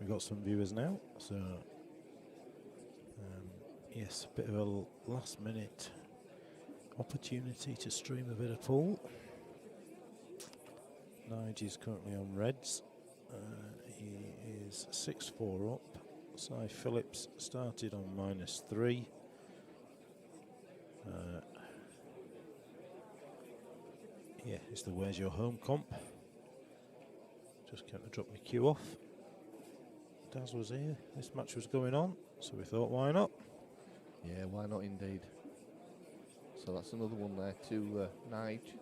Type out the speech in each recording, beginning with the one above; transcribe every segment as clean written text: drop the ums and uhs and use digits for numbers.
we've got some viewers now. So, yes, a bit of a last minute opportunity to stream a bit of pool. Nige is currently on reds. He is 6-4 up. Phillips started on -3. Yeah, it's the Where's Your Home comp. Just came to drop my cue off. Daz was here, this match was going on, so we thought, why not? Yeah, why not indeed. So that's another one there to Nige.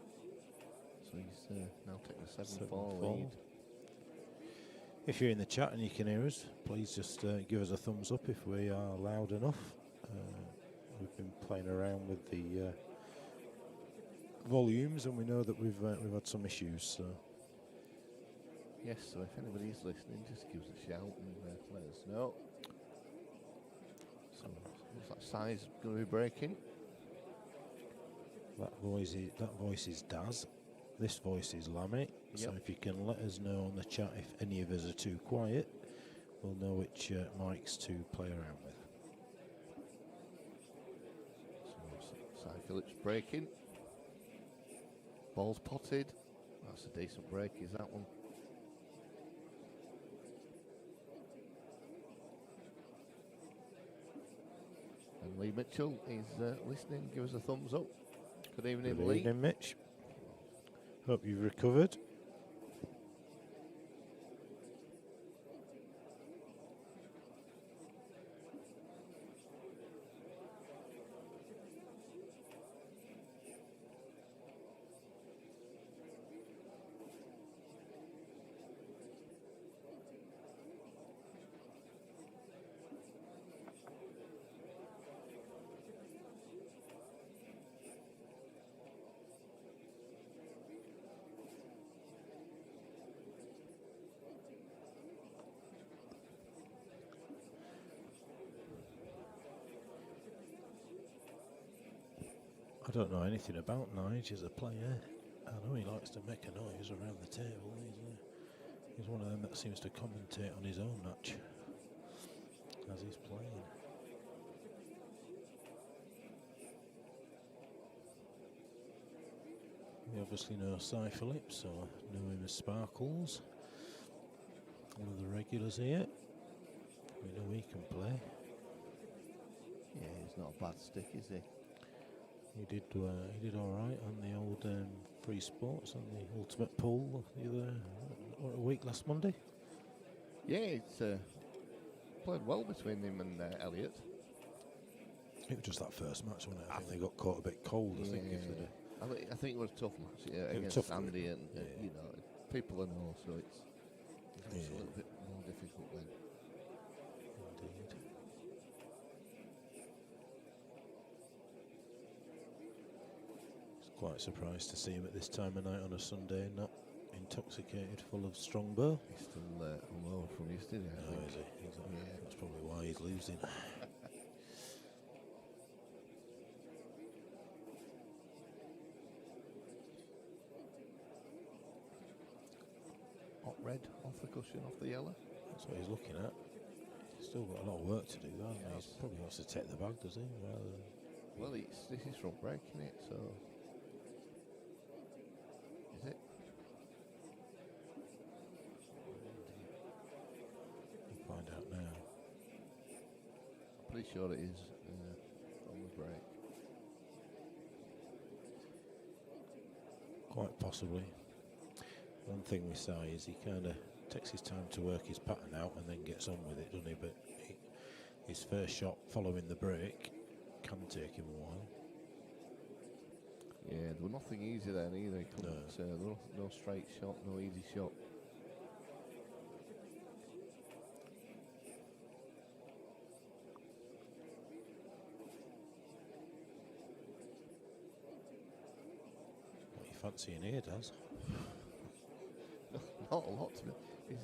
So he's now taking a 7-4 lead. If you're in the chat and you can hear us, please just give us a thumbs up if we are loud enough. We've been playing around with the volumes, and we know that we've had some issues. So yes, so if anybody's listening, just give us a shout and let us know. So looks like size going to be breaking. That voice is Daz. This voice is Lammy. Yep. So if you can let us know on the chat if any of us are too quiet, we'll know which mics to play around with. So Phillips breaking. Ball's potted. That's a decent break, is that one? And Lee Mitchell is listening. Give us a thumbs up. Good evening, Lee. Good evening, Mitch. Hope you've recovered. I don't know anything about Nige as a player. I know he likes to make a noise around the table. He's one of them that seems to commentate on his own match as he's playing. We obviously know Phillips, so know him as Sparkles. One of the regulars here. We know he can play. Yeah, he's not a bad stick, is he? He did all right on the old free sports on the ultimate pool the other week last Monday. Yeah, it's played well between him and Elliot. It was just that first match, wasn't it? I think they got caught a bit cold. Yeah, I think it was a tough match against Andy, and you know, people are know, so it's a little bit more difficult then. Indeed. Quite surprised to see him at this time of night on a Sunday, not intoxicated, full of Strongbow. He's still hungover from yesterday, I think. Is he? Yeah. That's probably why he's losing. Hot red off the cushion, off the yellow. That's what he's looking at. He's still got a lot of work to do, though. He probably wants to take the bag, does he? Rather than... Well, this is from breaking it, so... Is it? We'll find out now. Pretty sure it is on the break. Quite possibly. One thing we say is he kind of takes his time to work his pattern out and then gets on with it, doesn't he? But his first shot following the break can take him a while. Yeah, there was nothing easy then either. No straight shot, no easy shot. What are you fancying here, Daz? Not a lot to be. He's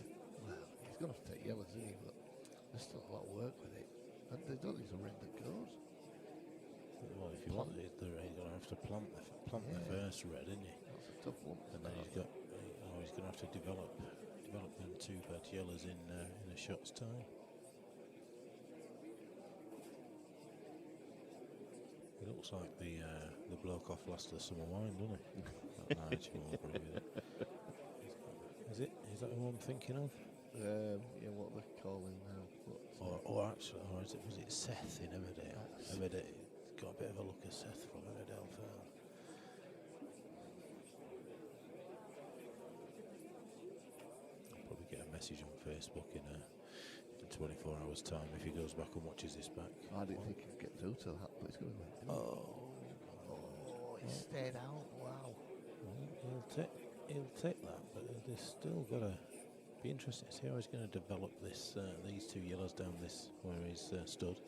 going to have to take yellows, isn't he? But there's still a lot of work with it. And they don't think it's a red that goes. Well, if you want it, he's going to have to plant the first red, isn't he? That's a tough one. And then he's going to have to develop them two bad yellows in a shot's time. He looks like the bloke off Last of the Summer Wine, doesn't he? That Nige Horbury with it. Is that who I'm thinking of? Yeah, what they call him now. Or actually, was it Seth in Emmerdale? Emmerdale got a bit of a look of Seth from Emmerdale Farm. I'll probably get a message on Facebook in 24 hours time if he goes back and watches this back. I didn't think he'd get through to that, but he's going to win. Oh, he stayed out. Wow. Well, he'll take that, but they've still got to be interesting to see how he's going to develop this. These two yellows down this where he's stood.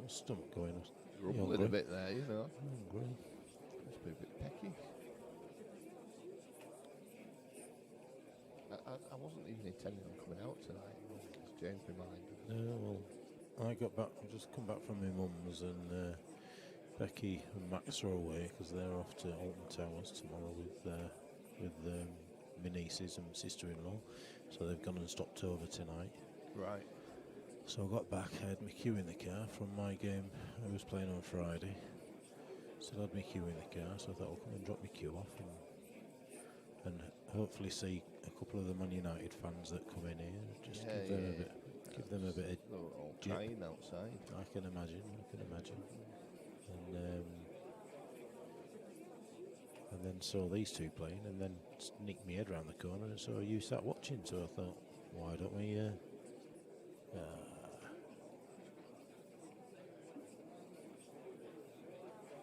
Stomach going. Rumbling a bit there, you know. Hungry. Must be a bit pecky. I wasn't even intending on coming out tonight. It's changed my mind. No, well, I got back. I've just come back from my mum's, and Becky and Max are away because they're off to Alton Towers tomorrow with my nieces and sister-in-law. So they've gone and stopped over tonight. Right. So I got back, I had my queue in the car from my game I was playing on Friday. So I had my queue in the car, so I thought I'll come and drop my queue off and hopefully see a couple of the Man United fans that come in here. Just give them a bit They're all jip. crying outside. I can imagine. And then saw these two playing and then sneaked my head round the corner and saw you sat watching, so I thought, why don't we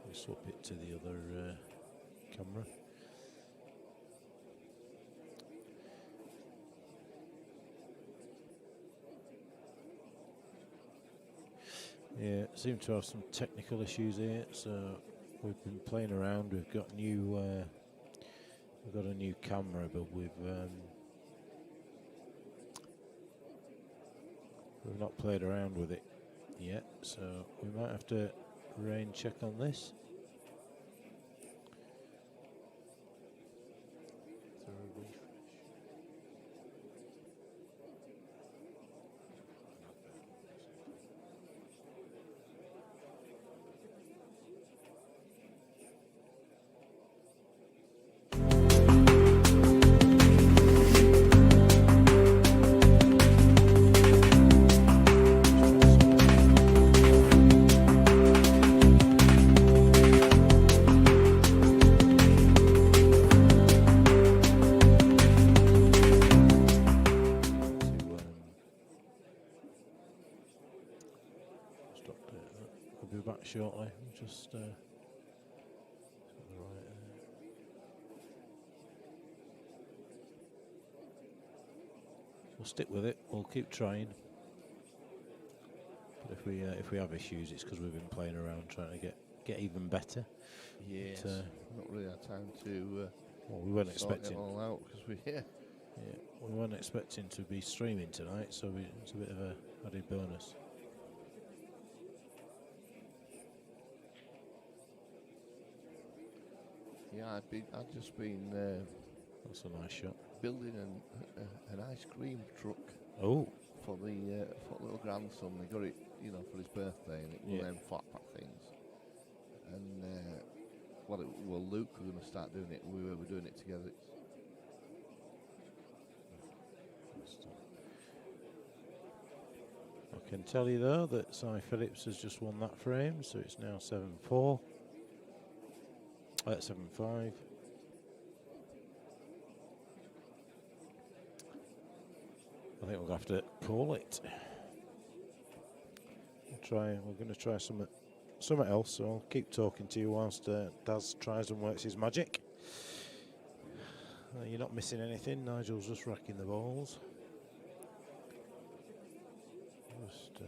we'll swap it to the other camera. Yeah, seem to have some technical issues here, so we've been playing around. We've got a new camera, but we've not played around with it yet, so we might have to rain check on this. We'll be back shortly. Just right, we'll stick with it. We'll keep trying. But if we have issues, it's because we've been playing around trying to get even better. Yes. But, not really had time to. Well, we weren't sort expecting it all out because we. Yeah. Yeah, we weren't expecting to be streaming tonight, so it's a bit of a added bonus. Yeah, I'd just been. That's a nice shot. Building an ice cream truck. Oh. For the little grandson. They got it, for his birthday, and it was them flat pack things. And Luke was going to start doing it, and we were doing it together. I can tell you though that Phillips has just won that frame, so it's now 7-4. 7-5. I think we'll have to call it. We're going to try something else. So I'll keep talking to you whilst Daz tries and works his magic. You're not missing anything. Nigel's just racking the balls. Just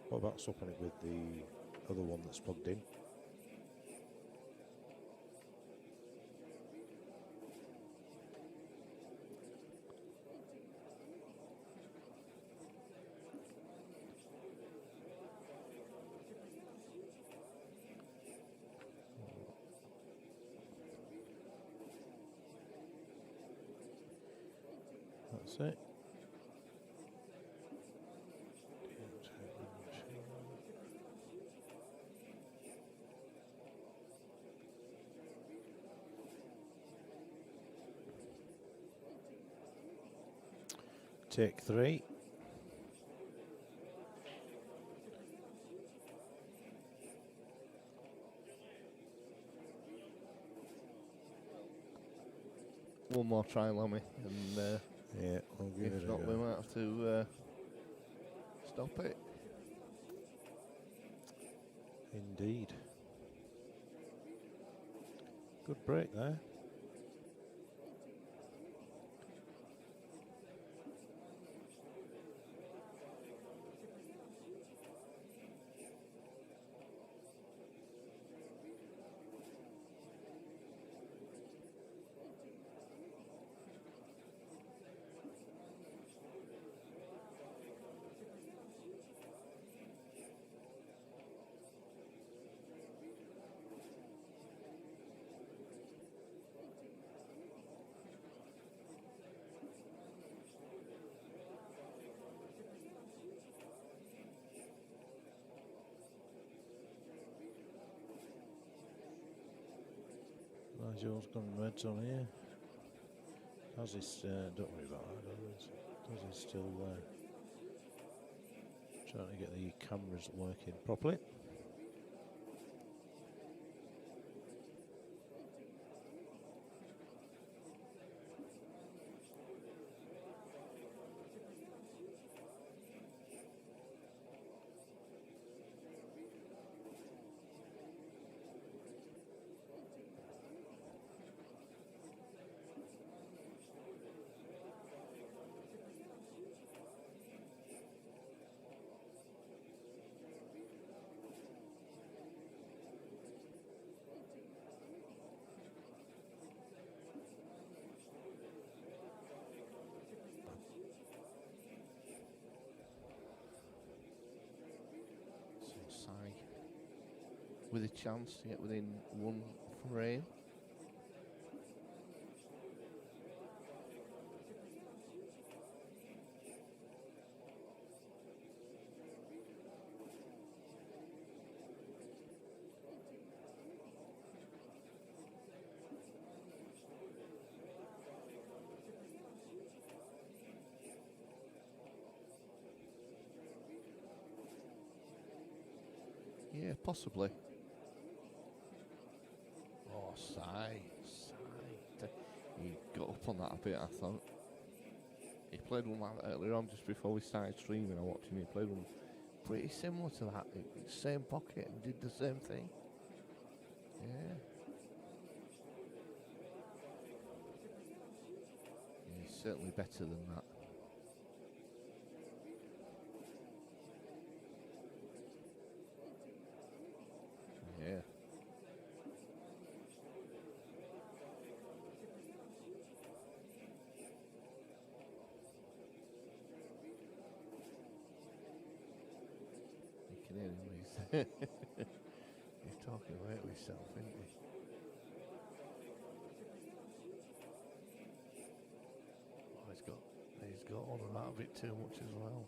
what about swapping it with the other one that's plugged in? That's it. Take 3. One more try, Lammy, and Yeah, we'll give if it not, a we go. might have to stop it. Indeed. Good break there. Nigel's gone reds on here. How's this? Don't worry about that. Does he still trying to get the cameras working properly? So Sai with a chance to get within one frame. Yeah, possibly. Oh, Sai. He got up on that a bit, I thought. He played one like that earlier on, just before we started streaming. I watched him. He played one pretty similar to that. Same pocket and did the same thing. Yeah. He's certainly better than that. Yeah. You can hear him. He's talking away to himself, isn't he? Oh, he's got on and that a bit too much as well.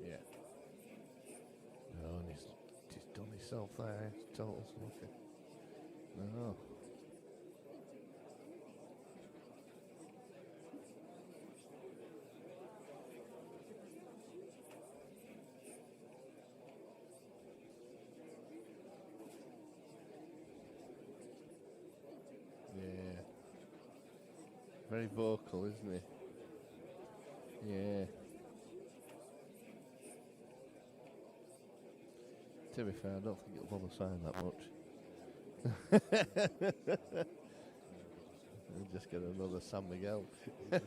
Yeah. No, and he's done himself there. It's total smoking. No. Very vocal, isn't he? Yeah. To be fair, I don't think it'll bother sign that much. We'll just get another San Miguel. The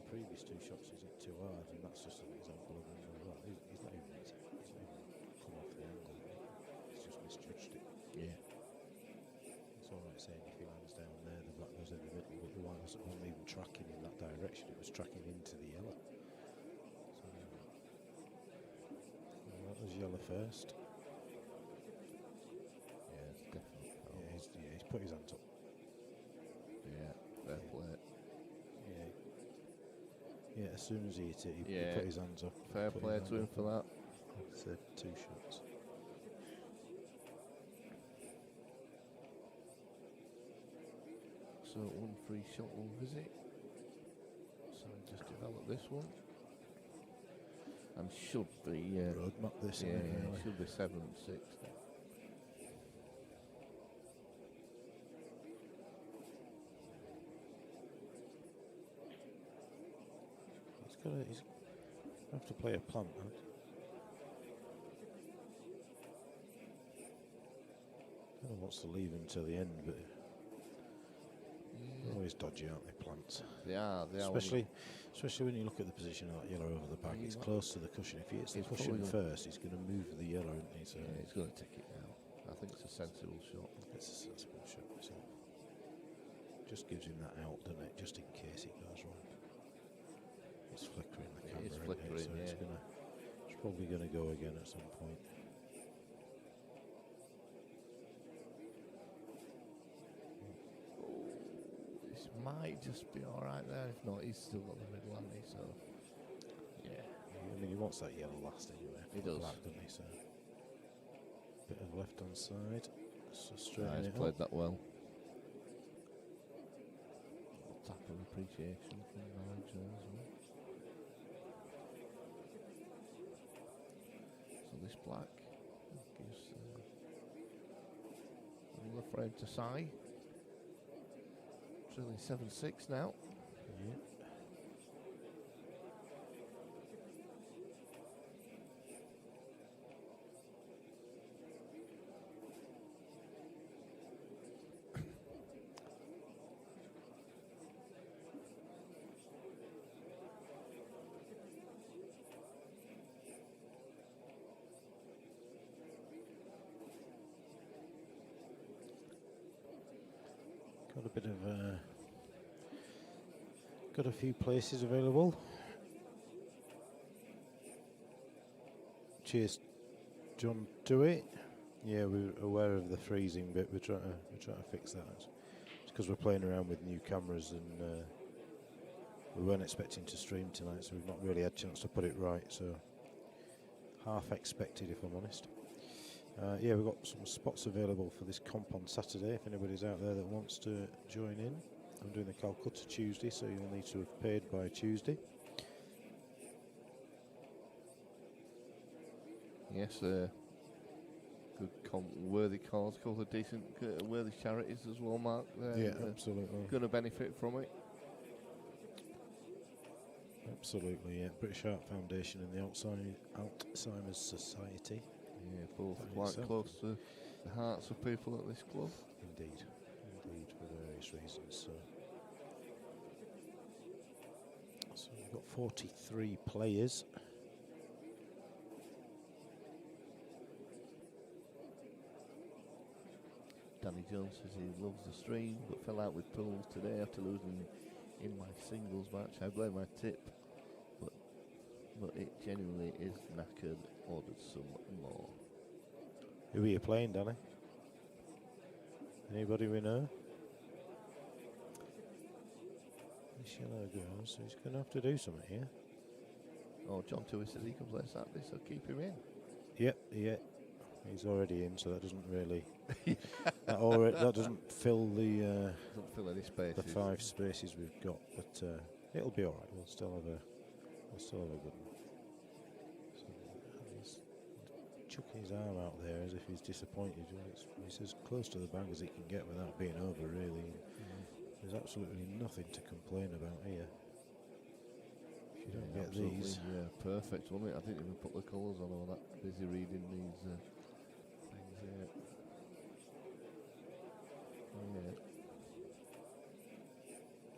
previous two shots he's hit too hard, and that's just an example of him. Well, he's not even come off the angle. He's just misjudged it. Yeah. It's all right saying if he lands down there, the black goes in the middle, but the white wasn't even tracking in that direction. It was tracking into the yellow. So, that was yellow first. Yeah, it's definitely. He's put his hands up. Yeah, fair play. Yeah, as soon as he hit it, he put his hands up. Fair play to him for that. So 2 shots. So 1 free shot will visit. So just develop this one. And should be Roadmap this. Yeah, it should be 7-6. He's have to play a punt. Huh? I don't know what's to leave him till the end, but they're always dodgy, aren't they, plants? They are. Especially when you look at the position of that yellow over the back. It's close to the cushion. If he hits the cushion first, he's going to move the yellow, isn't he? So yeah, he's going to take it now. I think it's a sensible shot. It's a sensible shot. So just gives him that out, doesn't it? Just in case it goes wrong. It's flickering the camera. It's flickering, so yeah. It's probably going to go again at some point. This might just be alright there. If not, he's still got the middle, hasn't he? So, yeah. I mean, he wants that yellow last anyway. He does. Black, doesn't he? So, bit of left hand side. So straighten He's it played up. that well. Tap of appreciation from Nige as well. So this black gives another frame to Sai. Drilling 7-6 now. Yeah. Got a bit of got a few places available. Cheers, John. Do it. Yeah, we're aware of the freezing bit. We're trying to fix that. It's because we're playing around with new cameras and we weren't expecting to stream tonight, so we've not really had a chance to put it right. So half expected, if I'm honest. Yeah, we've got some spots available for this comp on Saturday. If anybody's out there that wants to join in, I'm doing the Calcutta Tuesday, so you'll need to have paid by Tuesday. Yes, good comp, worthy cause, couple of decent, worthy charities as well, Mark. Yeah, absolutely. Going to benefit from it. Absolutely, yeah. British Heart Foundation and the Alzheimer's Society. Yeah, both quite close to the hearts of people at this club. Indeed, for various reasons. So we've got 43 players. Danny Jones says he loves the stream, but fell out with pools today after losing in my singles match. I blame my tip, but it genuinely is knackered. Ordered some more. Who are you playing, Danny? Anybody we know? This yellow girl, so he's going to have to do something here. Oh, John Tui says he can play Saturday, so keep him in. Yep, yeah. He's already in, so that doesn't really that doesn't fill the doesn't fill any spaces. The 5 spaces we've got, but it'll be all right. We'll still have a good one. So he's chucking his arm out there as if he's disappointed. It's as close to the bag as it can get without being over, really. There's absolutely nothing to complain about here. If you don't get these. Yeah, perfect, wasn't it? I didn't even put the colours on all that. Busy reading these things here. Yeah.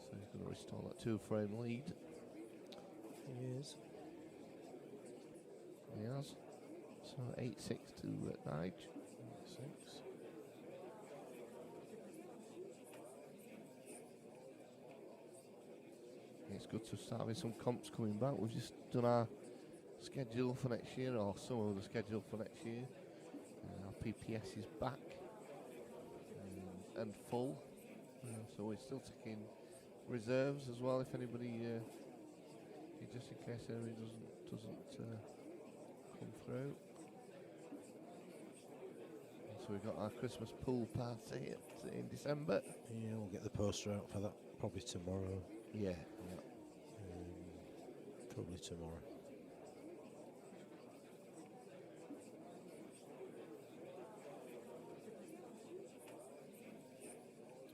So he's going to restore that 2-frame lead. He is. He has. So 8-6 to Nige. 6. It's good to start having some comps coming back. We've just done our schedule for next year, or some of the schedule for next year. Our PPS is back and full. So we're still taking reserves as well. If anybody, just in case anybody doesn't come through. So we've got our Christmas pool party in December. Yeah, we'll get the poster out for that probably tomorrow. Yeah. Probably tomorrow.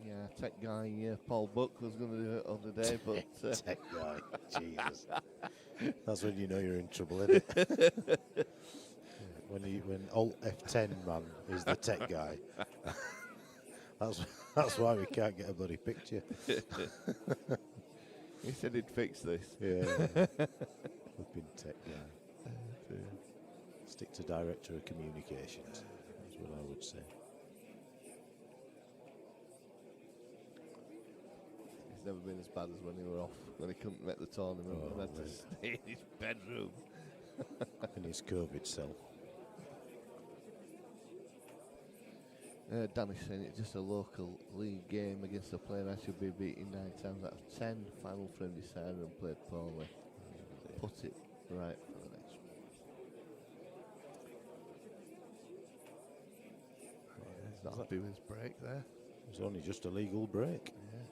Yeah, tech guy Paul Buck was going to do it on the day, but tech guy, Jesus, that's when you know you're in trouble, isn't it? when Alt F10 man is the tech guy. That's why we can't get a bloody picture. He said he'd fix this. Yeah, flipping tech guy. Stick to director of communications. That's what I would say. It's never been as bad as when he were off, when he couldn't make the tournament and had to stay in his bedroom. In his COVID cell. Danny's saying it's just a local league game against a player I should be beating 9 times out of 10. Final frame decider and played poorly. Put it right for the next one. He's not happy with his break there. It was only just a legal break. Yeah.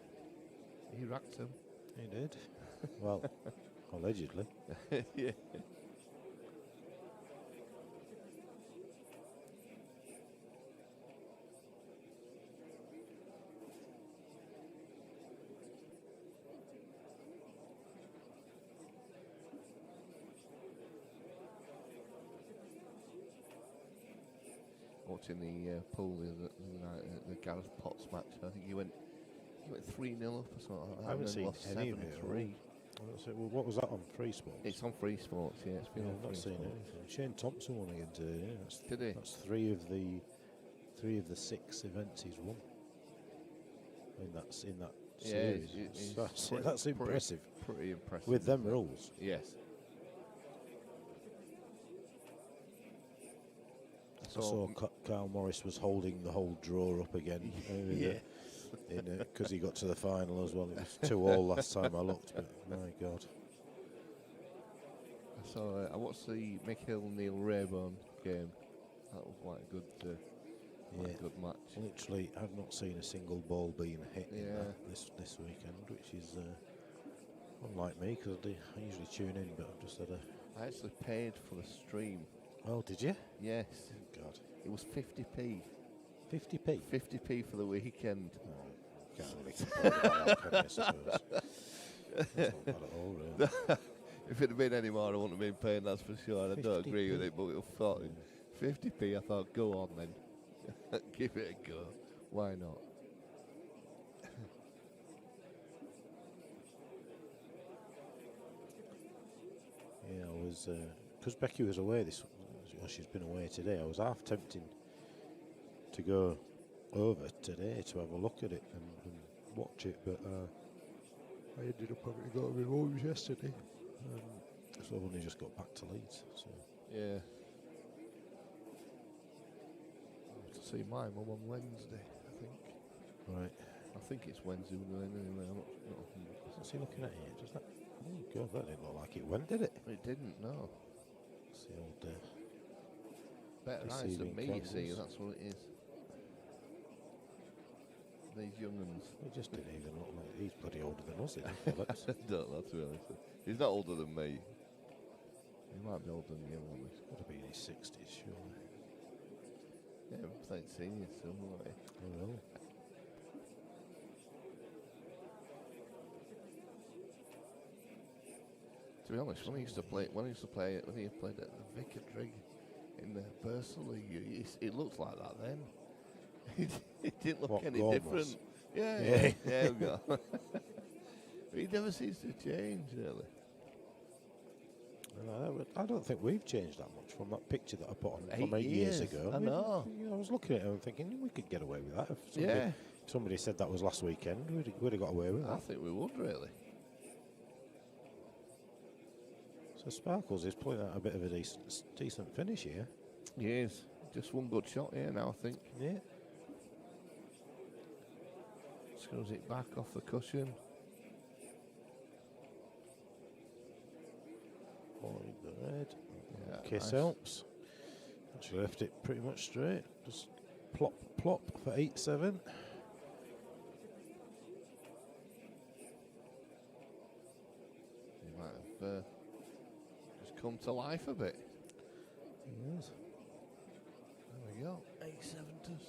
He racked him. He did. Well, allegedly. Yeah. Watching the pool the other night, the Gareth Potts match. I think he went 3-0 up or something like that. I haven't seen any of it. 7-3. Well, what was that on Free Sports? It's on Free Sports, yeah. It's been on I've not Free seen Sports. anything. Shane Thompson won again today. Yeah, Did he? That's three of the 6 events he's won. In that series. That's impressive. Pretty impressive. With them rules. Yes. I saw Carl Morris was holding the whole draw up again. Because he got to the final as well. It was 2-2 last time I looked, but my God. So I watched the Michael Neil Rayburn game. That was quite a good, good match. Literally, I've not seen a single ball being hit in that this weekend, which is unlike me because I usually tune in, but I've just had a. I actually paid for the stream. Oh, did you? Yes. God. It was 50p. 50p? 50p for the weekend. Oh, can't really complain about that, can you, I suppose? That's not bad at all, really. If it had been any more, I wouldn't have been paying, that's for sure. I don't agree with it, but it was 50p. I thought, go on then. Give it a go. Why not? Yeah, I was, because Becky was away she's been away today, I was half tempting to go over today to have a look at it and watch it, but I ended up having to go to my mum's yesterday. So I've only just got back to Leeds. So. Yeah. To see my mum on Wednesday, I think. Right. I think it's Wednesday we're going anyway. I'm not 100%. What's he looking at here? Does that? Oh God, that didn't look like it went, did it? It didn't, no. It's the old. Better eyes than me, you see. That's what it is. These young uns. He just didn't even look like he's bloody older than us, isn't he, Phillips? I don't know, to be honest. He's not older than me. He might be older than you, one. Got to be in his 60s, surely. Yeah, we're playing seniors soon, won't we? I will. To be honest, when he played at the Vicar Trig in the Personal League, it looked like that then. It didn't look any Gorm different. was? Yeah, we go. But he never seems to change, really. I don't think we've changed that much from that picture that I put on 8 from 8 years years, ago. I know. I was looking at it and thinking we could get away with that. If Yeah. somebody said that was last weekend, we'd have got away with I that. think we would, really. So Sparkles is pulling out a bit of a decent finish here. He is. Just one good shot here now, I think. Yeah. Screws it back off the cushion. Avoid the red. Yeah, Kiss nice. helps. Actually left it pretty much straight. Just plop for 8-7. He might have just come to life a bit. Yes. There we go. 8-7 to Nige.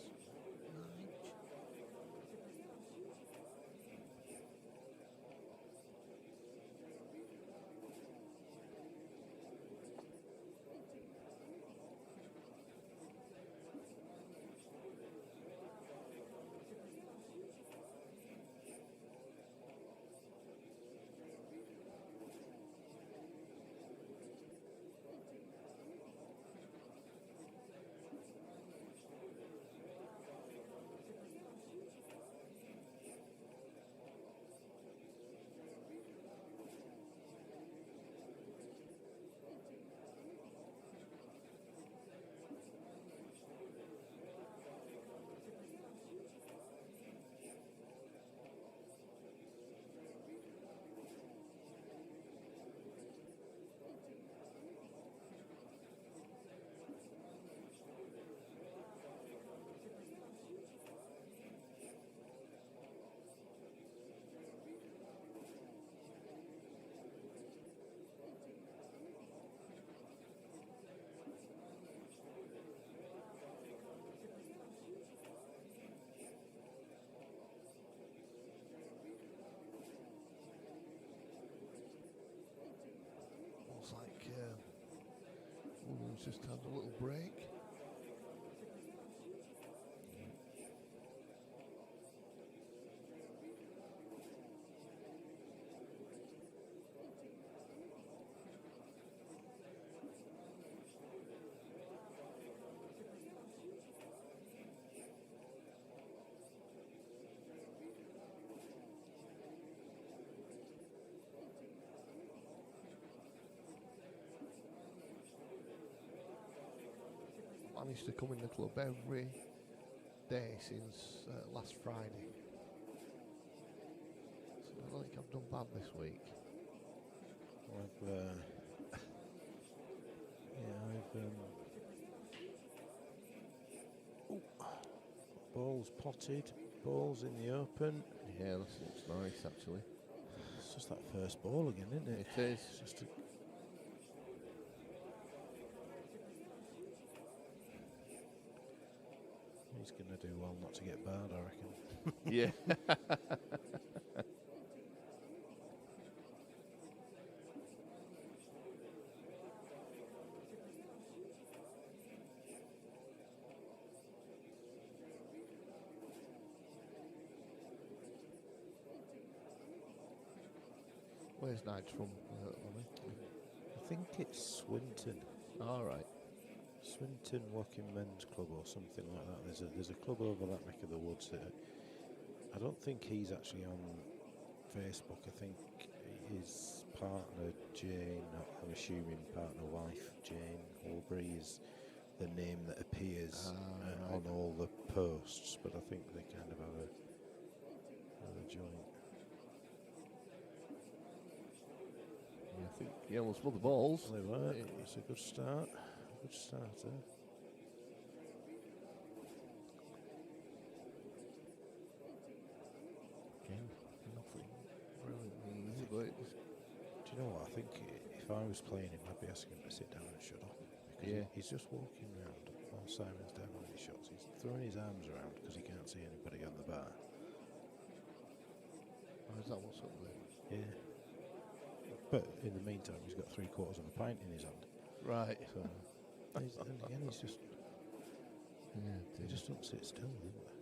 Looks like Williams just had a little break. Managed to come in the club every day since last Friday. So I don't think I've done bad this week. Balls potted, balls in the open. Yeah, this looks nice actually. It's just that first ball again, isn't it? It is. It's just he's going to do well not to get barred, I reckon. Yeah. Where's Nige from? I think it's Swinton. All right. Swinton Working Men's Club or something like that. There's a club over that neck of the woods that I don't think he's actually on Facebook. I think his partner Jane, I'm assuming partner wife Jane Horbury is the name that appears right. on all the posts, but I think they kind of have a joint. Yeah, I think yellow's for the balls. They were. It's a good start. Good starter. Again, nothing brilliantly easy, but it's Do you know what? I think if I was playing him, I'd be asking him to sit down. because he's just walking around while Simon's down on his shots. He's throwing his arms around because he can't see anybody on the bar. Oh, is that what's up there? Yeah. But in the meantime, he's got 3/4 of a pint in his hand. Right. So, and again, he's just... Yeah, He just don't sit still, do they?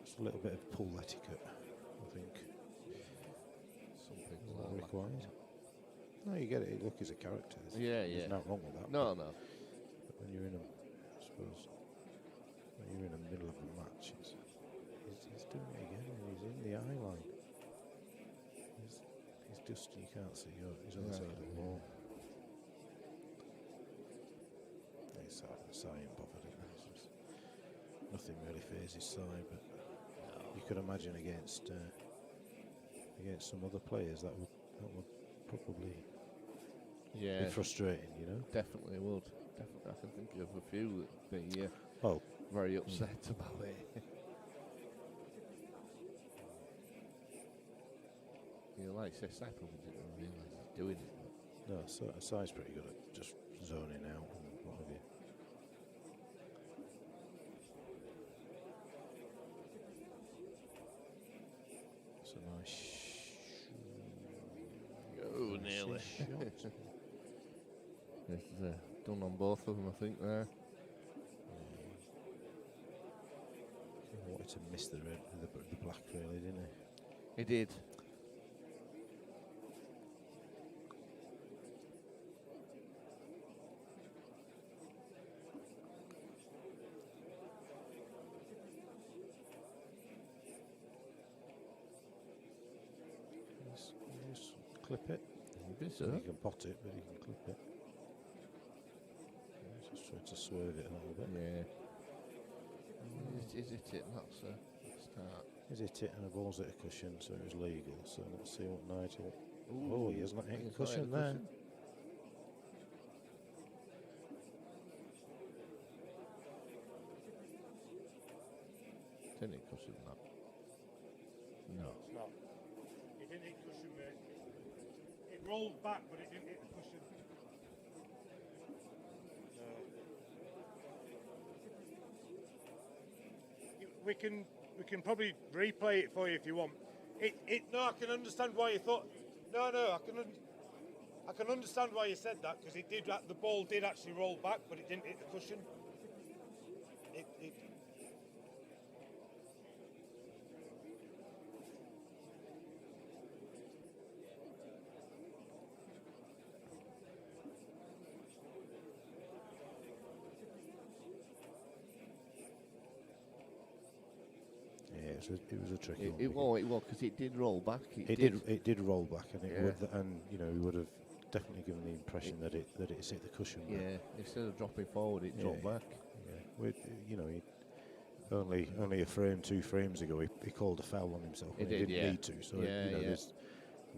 Just a little bit of pool etiquette, I think. Some people Not are required. No, you get it. Look, he's a character. There's nothing wrong with that. No. But when you're in a, I suppose, when you're in the middle of a match, he's doing it again, and he's in the eye line. He's just, you can't see he's on the side of the wall. He's sighing bothered. Nothing really phases Sai, but you could imagine against some other players that would probably be frustrating, you know. Definitely would. Definitely, I can think of a few that be very upset about it. Like say, Sai probably didn't realise he's doing it. No, Sai's pretty good at just zoning out and what have you. It's a nice nearly. shot. It's done on both of them, I think, there. He wanted to miss the red, the black, really, didn't he? He did. Just clip it. Maybe so. You can pot it, but you can clip it. Just trying to swerve it a little bit. Yeah. Is it? That's a start. He's hit it and the ball's hit a cushion, so it was legal. So let's see what Nigel. Ooh, Oh, he hasn't hit a he's not cushion hit a there. cushion. Didn't hit cushion that. No. It's not. It didn't hit cushion, mate. It rolled back, but it didn't hit the cushion. We can probably replay it for you if you want. No, I can understand why you thought. No, I can understand why you said that because it did. The ball did actually roll back, but it didn't hit the cushion. It was a tricky one. It was because it did roll back. It did roll back, and it Yeah. would, and you know, he would have definitely given the impression that it's hit the cushion. Yeah, instead of dropping forward, it dropped back. Yeah, you know, only a frame, 2 frames ago, he called a foul on himself. He When he did, didn't yeah. need to. So Yeah, you know, yeah. there's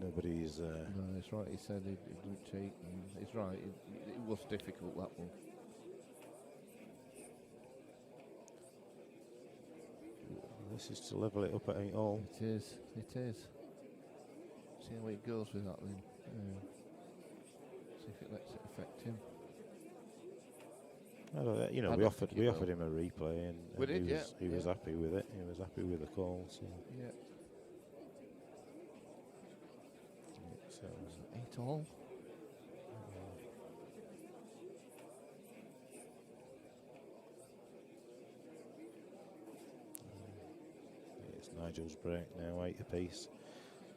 nobody's. No, it's right. He said he didn't cheat. And it's right. It was difficult, that one. This is to level it up at 8-all. It is. It is. See how it goes with that then. See if it lets it affect him. I don't know, you know, I we don't offered think it will. him a replay, and We did, he was yeah. happy with it. He was happy with the call. So Yeah. it's, 8-all. it's Nigel's break now, 8 apiece.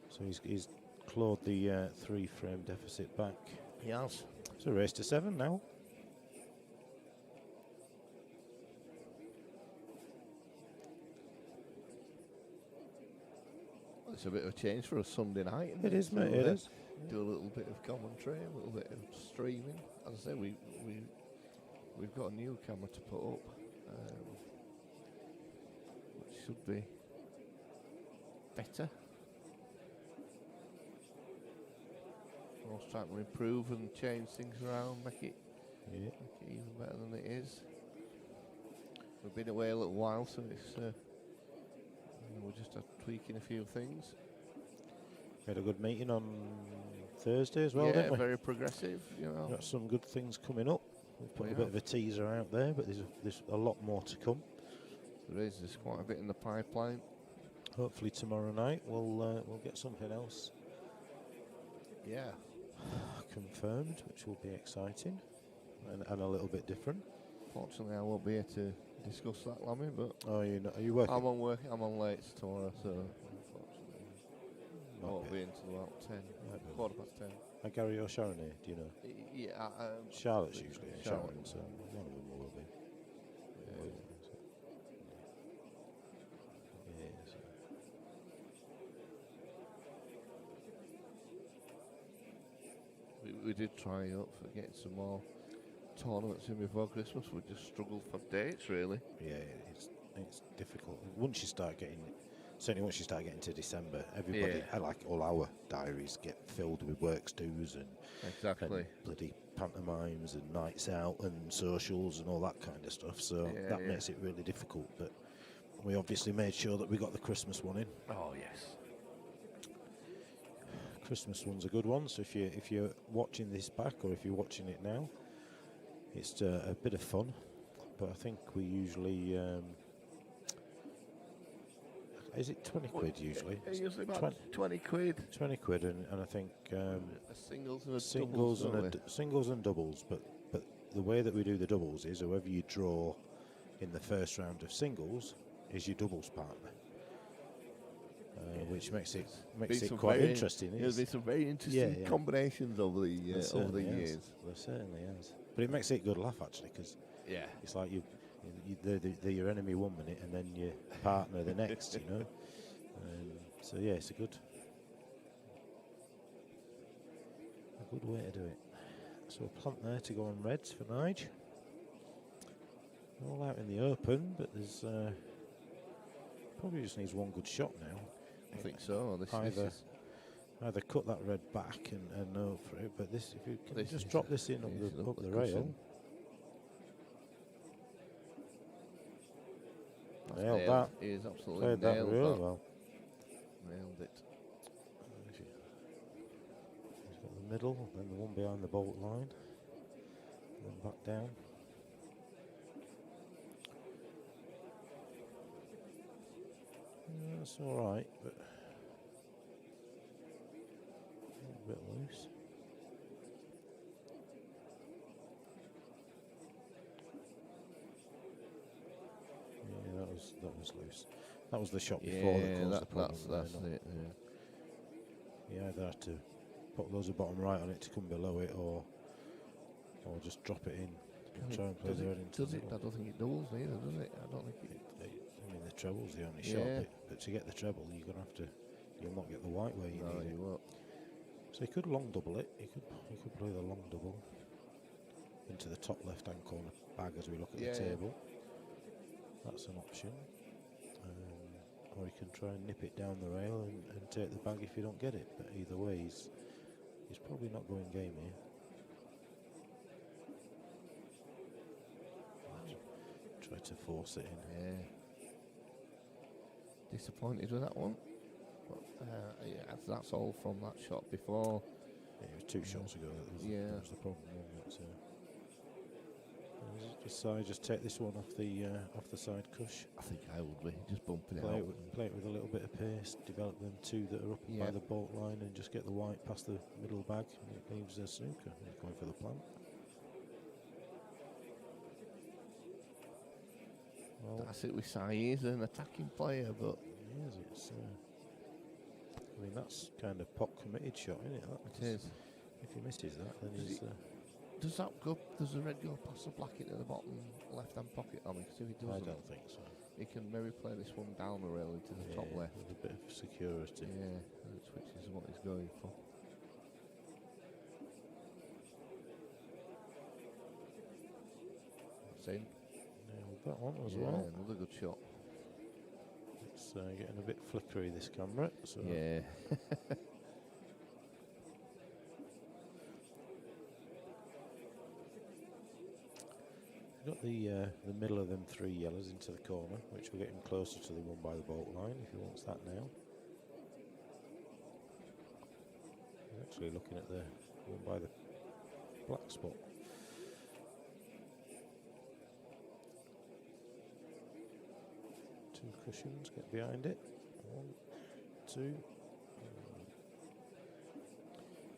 So he's clawed the 3-frame deficit back. He has. It's a race to 7 now. It's a bit of a change for a Sunday night. Isn't It is, mate. So, It is. Do a little bit of commentary, a little bit of streaming. As I say, we've got a new camera to put up, which should be better. We're always trying to improve and change things around, make it even better than it is. We've been away a little while, so it's we're just tweaking a few things. We had a good meeting on Thursday as well, yeah, didn't we? very progressive, you know. Got some good things coming up. We've put We a bit have. of a teaser out there, but there's a lot more to come. There's quite a bit in the pipeline. Hopefully tomorrow night we'll get something else Yeah. confirmed, which will be exciting and a little bit different. Fortunately, I won't be here to discuss that, Lammy, but Oh, are you working? I'm on work. I'm on late tomorrow, so unfortunately, I won't be until about 10, quarter past 10. Are Gary or Sharon here? Do you know? Yeah, Charlotte's usually here. Charlotte. Sharon, so one of them will be. Yeah, so. We did try up for getting some more tournaments in before Christmas. We just struggled for dates, really. Yeah, it's difficult. Once you start getting to December, everybody, like all our diaries get filled with works dues and Exactly. bloody pantomimes and nights out and socials and all that kind of stuff. So that makes it really difficult. But we obviously made sure that we got the Christmas one in. Oh yes. Christmas one's a good one. So if you're watching this back or if you're watching it now, it's a bit of fun. But I think we usually. Is it 20 quid usually? Usually about 20 quid. 20 quid, and I think Singles and singles doubles, singles and doubles. But the way that we do the doubles is whoever you draw in the first round of singles is your doubles partner, which makes it quite interesting. There's been some very interesting combinations over the years. There certainly has. But it makes it good laugh actually, because it's like they're your enemy 1 minute and then your partner the next, you know. So yeah, it's a good way to do it. So a plant there to go on reds for Nige. All out in the open, but there's probably just needs one good shot now. I think so. Either cut that red back and hope for it, but if you can just drop this in up the rail. Cushion. Nailed that. He is absolutely Played that nailed really that. well. Nailed it. He's got the middle, then the one behind the bolt line, then back down. Yeah, that's all right, but a bit loose. Yeah, that was loose. That was the shot before that caused the problem. That's it. You either have to put loads of bottom right on it to come below it, or just drop it in. Try and play the red into the middle. I don't think it doubles either, does it? I don't think it. I mean, the treble's the only shot, but to get the treble, you're gonna have to. You'll not get the white where you need it. Won't. So he could long double it. He could play the long double into the top left-hand corner bag as we look at the table. That's an option. Or he can try and nip it down the rail and take the bag if you don't get it. But either way, he's probably not going game here. Try to force it in. Yeah. Disappointed with that one. But, that's all from that shot before. Yeah, it was 2 shots ago. That was the problem. Just take this one off the side cush. I think I would be just bumping Play it it with a little bit of pace. Develop them 2 that are up by the bolt line, and just get the white past the middle bag. And it leaves a snooker. He's going for the plant. Well, that's it with Sai. He's an attacking player, but I mean, that's kind of pot committed shot, isn't it? It is. If he misses that, then he's. Does that go? Does the red go past the black into the bottom left-hand pocket? I mean, because if he doesn't, I don't think so. He can maybe play this one down the rail into the top left with a bit of security. Yeah, which is what he's going for. That's in. Nailed that one as well. Another good shot. It's getting a bit flickery, this camera. So yeah. Got the middle of them 3 yellows into the corner, which will get him closer to the one by the bolt line if he wants that now. actually looking at the one by the black spot. Two cushions, get behind it. 1, 2.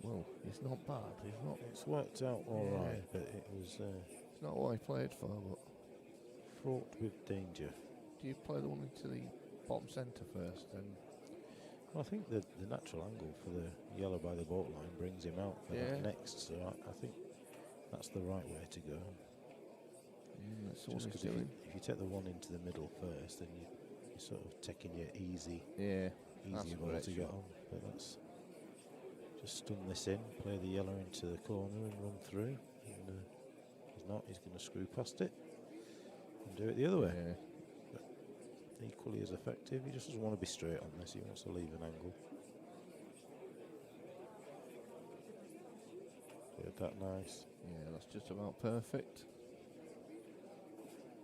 Well, it's not bad. It's not. It's worked out all right, but it was It's not what I played for. But fraught with danger. do you play the one into the bottom centre first? Then Well, I think the natural angle for the yellow by the boat line brings him out for that next, so I think that's the right way to go. that's Just what he's 'cause if doing. you take the one into the middle first, then you're sort of taking your easy That's a ball great to get shot. on. But that's just stun this in, play the yellow into the corner and run through. And he's not, he's going to screw past it and do it the other way. Yeah. Equally as effective. He just doesn't want to be straight on this, he wants to leave an angle. Played that nice. Yeah, that's just about perfect.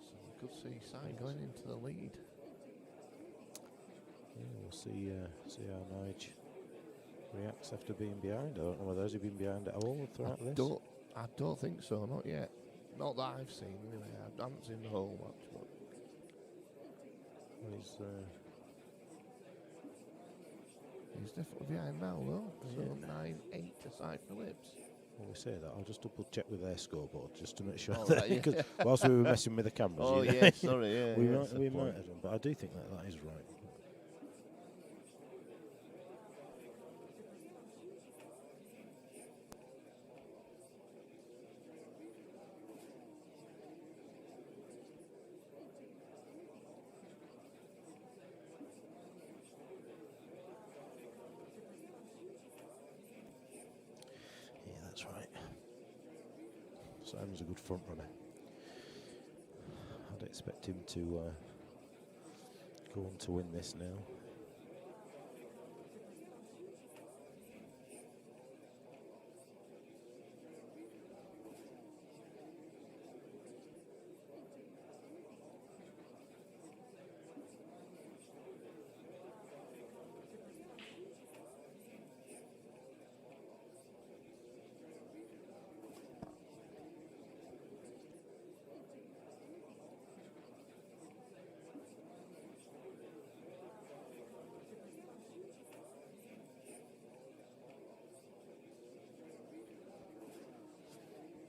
So we could see Sai going into the lead. Yeah, we'll see how Nige reacts after being behind. I don't know whether he's been behind at all throughout this. I don't think so, not yet. Not that I've seen anyway. I haven't seen the whole match, but Well, he's definitely behind now though. So 9-8 to Sai Phillips. well, we say that. I'll just double check with their scoreboard just to make sure Oh, that right, yeah. because whilst we were messing with the cameras, Oh you know, yeah, sorry, yeah. we yeah, might that's the we point. might have done, but I do think that is right. Yeah, that's right. Simon's a good front runner. I'd expect him to go on to win this now.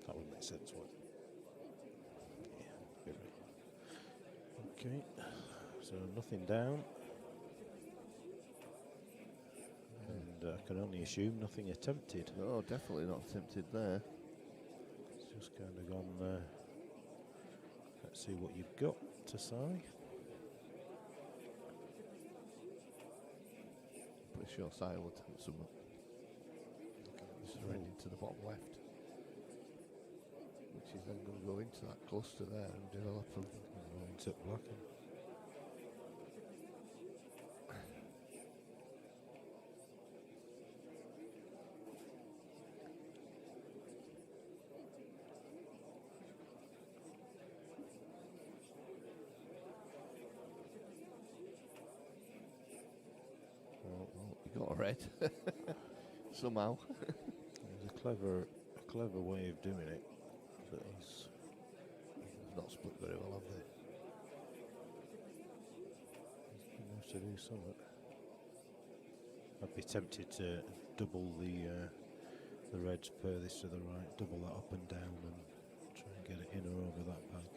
That would make sense, what? Yeah, good right. Okay, so nothing down. And I can only assume nothing attempted. No, definitely not tempted there. It's just kind of gone, let's see what you've got to say. Pretty sure Sai will attempt some. This is right into the bottom left. Which is then going to go into that cluster there and develop them. Into blocking. Well, he got a red. Somehow. There's a clever way of doing it. But he's They've not split very well, have they? going to have to do something. I'd be tempted to double the reds furthest to the right, double that up and down, and try and get it in or over that bag.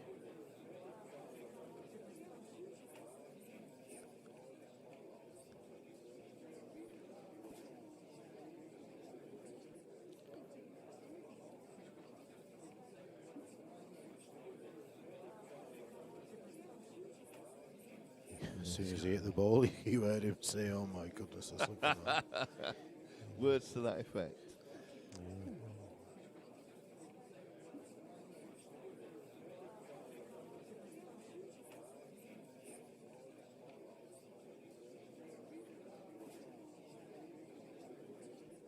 As soon as he hit the ball, you heard him say, "Oh my goodness," or something like that. Words to that effect. Yeah.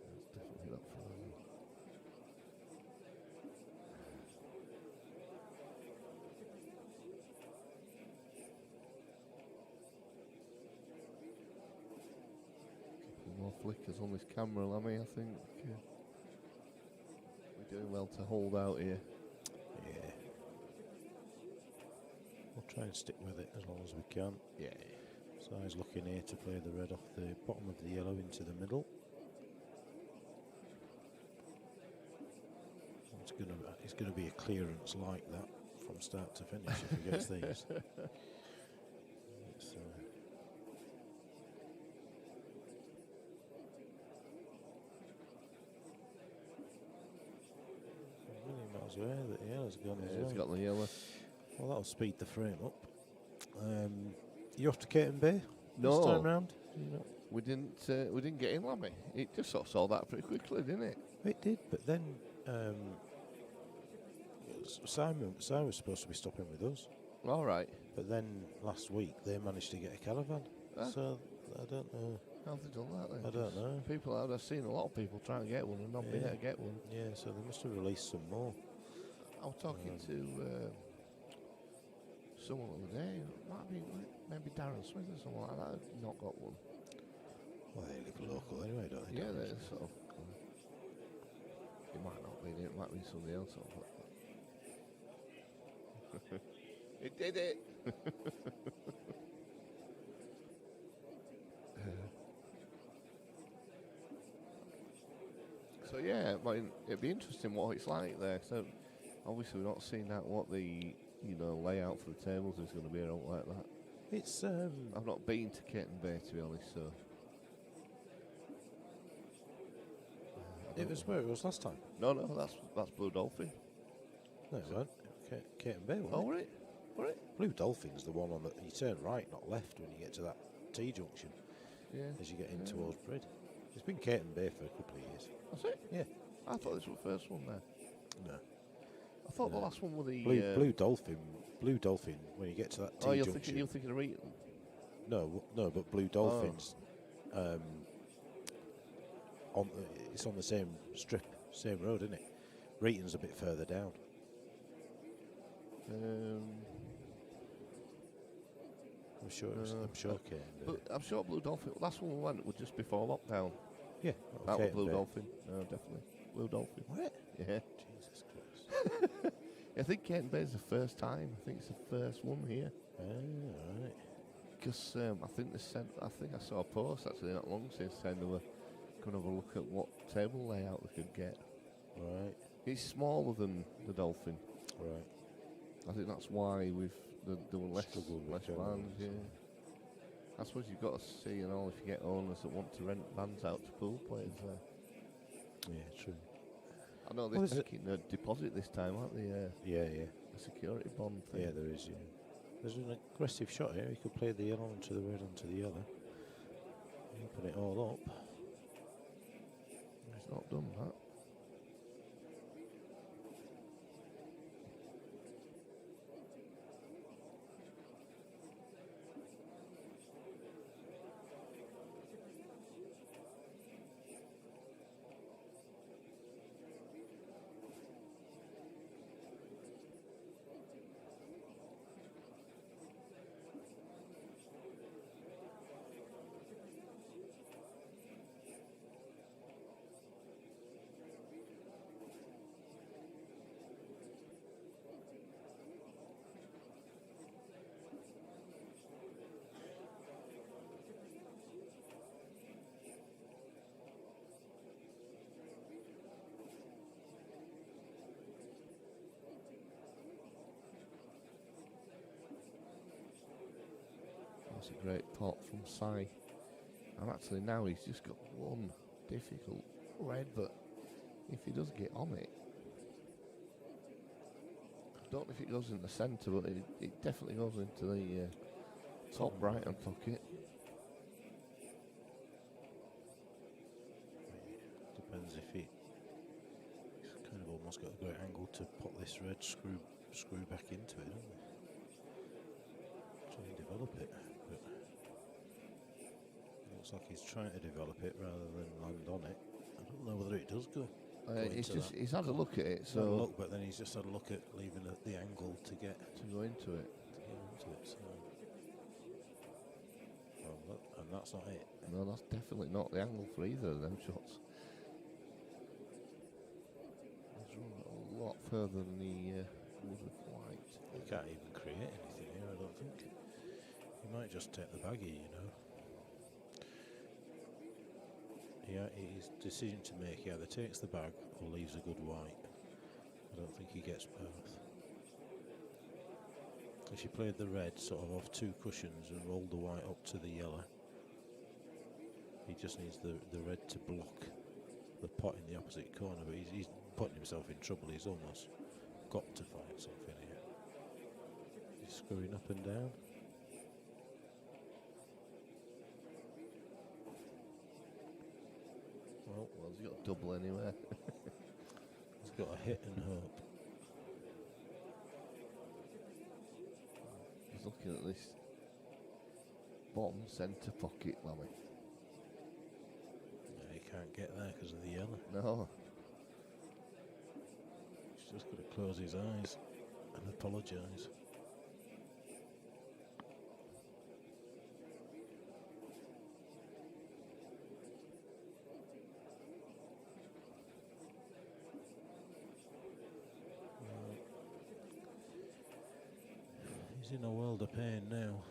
That's definitely not for them. More flickers on this camera, Lammy. I think we're doing well to hold out here. Yeah. We'll try and stick with it as long as we can. Yeah. So he's looking here to play the red off the bottom of the yellow into the middle. It's gonna be a clearance like that from start to finish if he gets these. It's, really might as well. The yellow's gone as well. He's got the yellow. Well, that'll speed the frame up. You off to Caton Bay No. this time round? You know? We didn't get in, Lammy. It just sort of saw that pretty quickly, didn't it? It did, but then Simon was supposed to be stopping with us. All right. But then last week they managed to get a caravan. So I don't know. How have they done that then? I don't know. People out, I've seen a lot of people try and get one and not being able to get one. Yeah, so they must have released some more. I was talking to someone the other day. Might be maybe Darren Smith or someone like that. Who've not got one. Well, they live local anyway, don't they? Yeah, they're sort of. It might not be. It might be somebody else. It did it. So yeah, it'd be interesting what it's like there. So obviously we're not seeing out what the layout for the tables is going to be or anything like that. It's I've not been to Caton Bay to be honest, so it was where it was last time. no, that's Blue Dolphin. No, it weren't. Caton Bay, wasn't Oh, it? were it? Were it? Blue Dolphin's the one on the. You turn right, not left, when you get to that T junction. Yeah. As you get in towards Brid. It's been Caton Bay for a couple of years. That's it? Yeah. I thought this was the first one there. No. I thought the last one was the Blue Dolphin. Blue Dolphin. When you get to that T Oh, you're junction. thinking of Eton? No, but Blue Dolphins. It's on the same strip, same road, isn't it? Reeton's a bit further down. I'm sure. Caton Bay. But I'm sure Blue Dolphin. Last one we went was just before lockdown. Yeah, That was Caton Blue Bay. Dolphin. No, definitely Blue Dolphin. What? Yeah. Jesus Christ. I think Caton Bay is the first time. I think it's the first one here. Right. Because I think they said. I think I saw a post actually not long since saying they were going to have a look at what table layout they could get. Right. It's smaller than the Dolphin. Right. I think that's why there were less Struggled with vans. tables, Yeah. I suppose you've got to see, if you get owners that want to rent vans out to pool players there. Yeah, true. I know Well, they're taking a deposit this time, aren't they? Yeah. A security bond thing. Yeah, there is. Yeah. There's an aggressive shot here. He could play the yellow onto the red onto the yellow. Open it all up. He's not done that. That's a great pot from Sai. And actually now he's just got one difficult red, but if he does get on it, I don't know if it goes in the centre, but it definitely goes into the top right hand pocket. Depends if he's kind of almost got a great angle to put this red screw back into it, doesn't he? Try and develop it, but looks like he's trying to develop it rather than land on it. I don't know whether it does go. He's had a look at it, He's had a so look, but then he's just had a look at leaving the angle to get to go into it. into it. So. Well, and that's not it. No, that's definitely not the angle for either of them shots. He's run a lot further than he would have liked. He can't even create anything here, I don't think. He might just take the baggy, you know. His decision to make, he either takes the bag or leaves a good white. I don't think he gets both. If you played the red sort of off 2 cushions and rolled the white up to the yellow, he just needs the red to block the pot in the opposite corner, but he's putting himself in trouble. He's almost got to find something here. He's screwing up and down. Well, he's got a double anyway. He's got a hit and hope. He's looking at this bottom centre pocket, Lammy. Yeah, he can't get there because of the yellow. No. He's just got to close his eyes and apologise. He's in a world of pain now.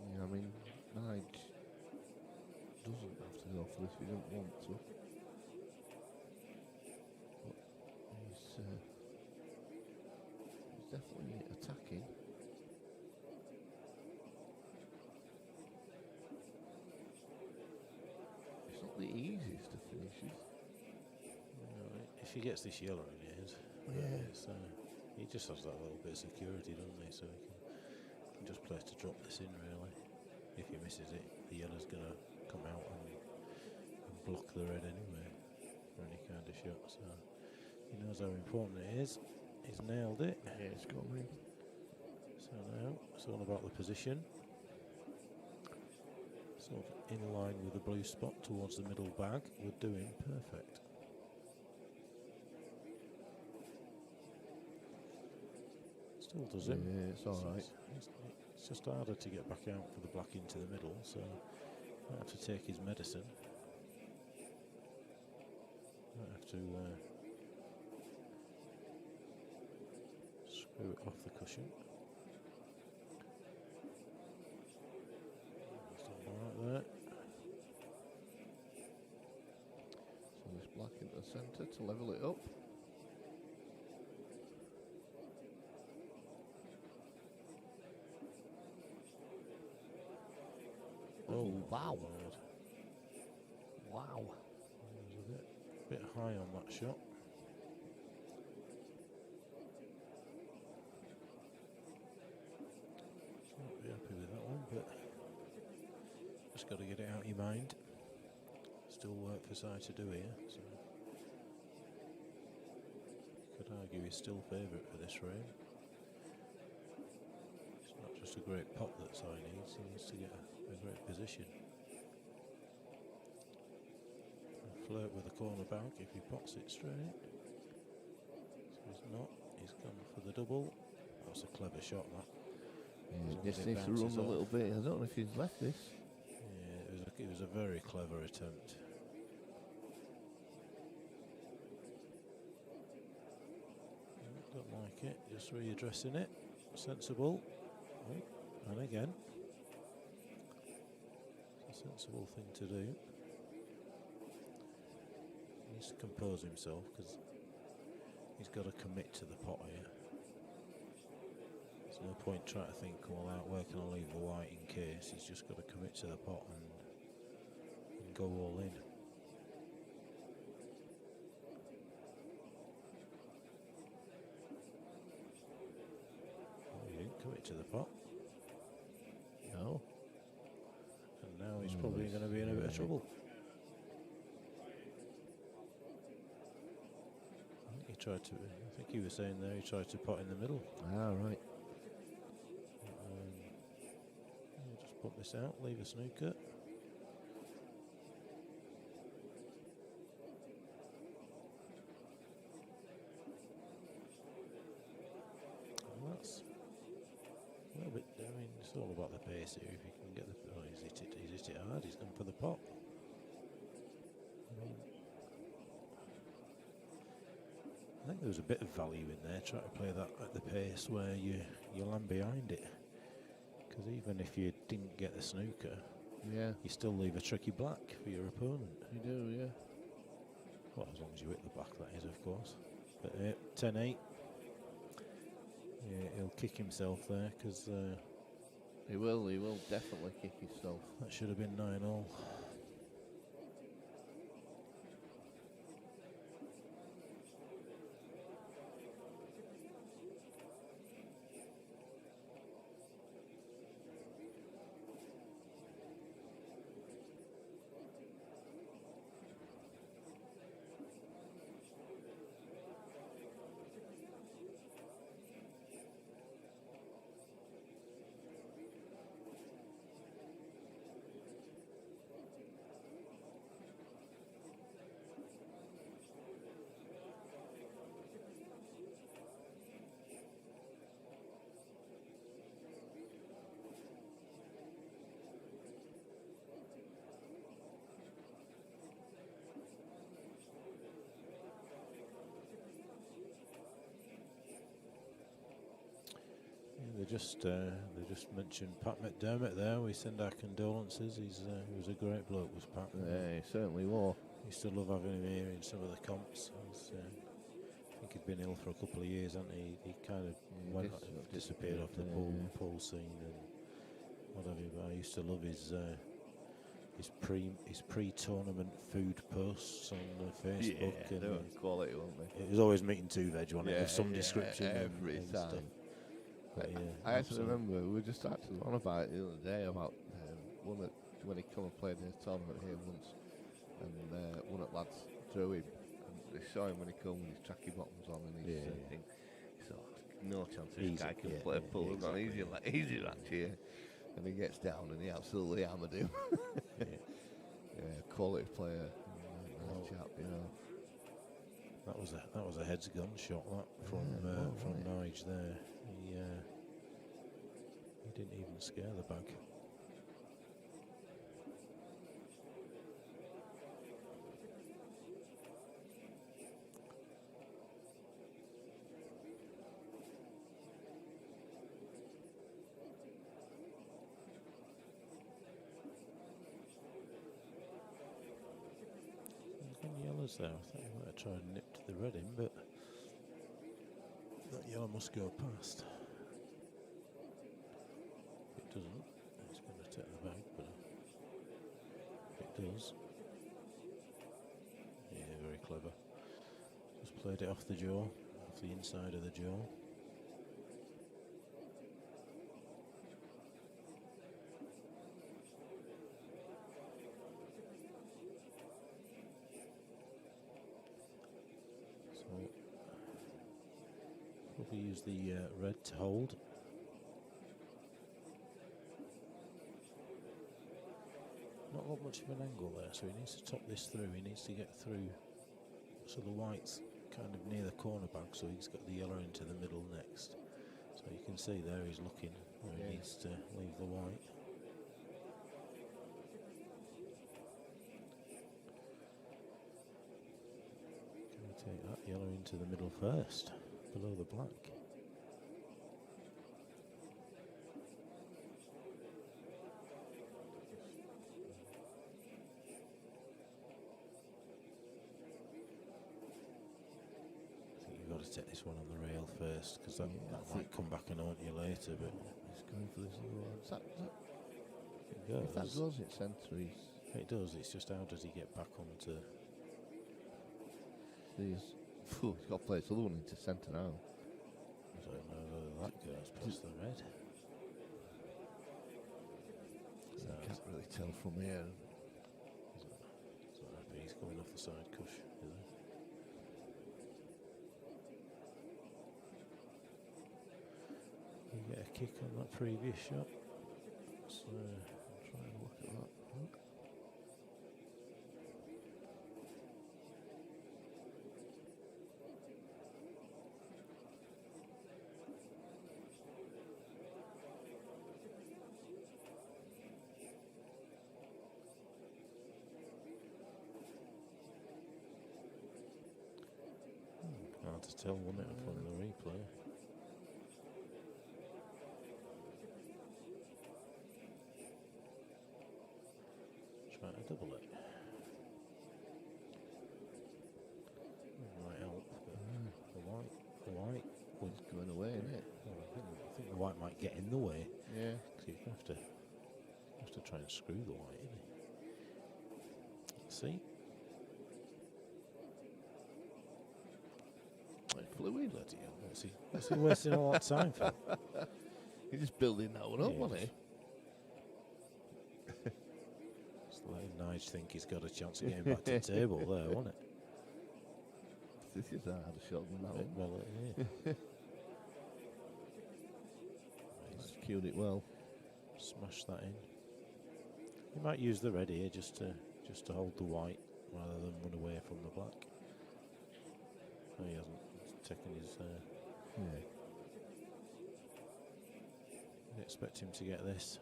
Yeah, I mean, Nige doesn't have to go for this if he doesn't want to. But he's definitely attacking. It's not the easiest of finishes. If he gets this yellow in his, he just has that little bit of security, doesn't he? So he can just place to drop this in, really. If he misses it, the yellow's going to come out and block the red anyway for any kind of shot. So he knows how important it is. He's nailed it. Yeah, it's got me. So now it's all about the position. Sort of in line with the blue spot towards the middle bag. We're doing perfect. Still does it. Yeah, it's all right. It's just harder to get back out for the black into the middle, so might have to take his medicine. Might have to screw it off the cushion. He's done all right there. So this black into the centre to level it up. Oh, wow. Lord. Wow. He was a bit high on that shot. Not be happy with that one, but just got to get it out of your mind. Still work for side to do here, so you could argue he's still favourite for this round. It's not just a great pot that Sai needs, he needs to get a great position. And flirt with the corner back if he pots it straight. So he's not, he's gone for the double. That's a clever shot, that. Yeah, As long this as it needs to run bounces a off. little bit. I don't know if he's left this. Yeah, it was a very clever attempt. Don't like it, just readdressing it. Sensible. Oh, and again. It's a sensible thing to do. He needs to compose himself because he's got to commit to the pot here. There's no point trying to think, well, where can I leave the white in case? He's just got to commit to the pot and go all in. Oh, he didn't commit to the pot. No. And now he's probably going to be in a bit of trouble. I think he was saying there he tried to pot in the middle. Ah, right. Yeah, just put this out, leave a snooker. And that's this here if he can get the. Oh, he's hit it hard. He's gone for the pot. I think there was a bit of value in there. Try to play that at the pace where you land behind it. Because even if you didn't get the snooker, Yeah. you still leave a tricky black for your opponent. You do, yeah. Well, as long as you hit the black, that is, of course. But 10-8. Yeah, he'll kick himself there because He will definitely kick himself. that should have been 9-all. They just mentioned Pat McDermott there. We send our condolences. He was a great bloke, was Pat. Yeah, he certainly was. Used to love having him here in some of the comps. I think he'd been ill for a couple of years, hadn't he? He kind of disappeared off the pool scene and whatever. But I used to love his pre-tournament food posts on Facebook. Yeah, and they were quality, weren't they? it was always meeting two veg, wasn't it? Yeah, With some yeah, description every and time. stuff. But I actually remember we were just actually on about it the other day about when he come and played in a tournament here once, and one of the lads threw him, and they saw him when he come with his tracky bottoms on and his thing. He thought, no chance this guy can play pool. We've got an easy match here, and he gets down and he absolutely hammered him. Quality player, nice chap, you know. That was a heads gun shot that from Nige there. He didn't even scare the bag. Yellows there. I think I might have tried and nipped the red in, but that yellow must go past. If it doesn't, it's going to take the bag, but if it does, yeah, very clever. Just played it off the jaw, off the inside of the jaw. Probably use the red to hold. Not got much of an angle there, so he needs to top this through. He needs to get through so the white's kind of near the corner bag, so he's got the yellow into the middle next. So you can see there he's looking where he needs to leave the white. Can we take that yellow into the middle first, below the black? Got to take this one on the rail first, because that might come back and haunt you later. But he's going for this other one. If that goes in centre, it does. It's just how does he get back onto? He's got to play this other one into centre now. I don't know whether that goes past the red. So I can't really tell from here. So he's coming off the side cush, is he? You get a kick on that previous shot. So I'll try and look at that. to tell, wouldn't it, from the replay? Try to double it. Might help, but the white was going away, isn't it? Well, I think the white might get in the way. Yeah. Because you have to try and screw the white, isn't it? See? Like fluid. Bloody hell. What's he wasting all that time for? He's just building that one up, wasn't he? Just letting Nige think he's got a chance of getting back to the table there, wasn't it? This is a harder shot than that one. Well, yeah. He's cued it well. Smash that in. He might use the red here just to hold the white rather than run away from the black. No, he hasn't. He's taken his. Yeah. I'd expect him to get this.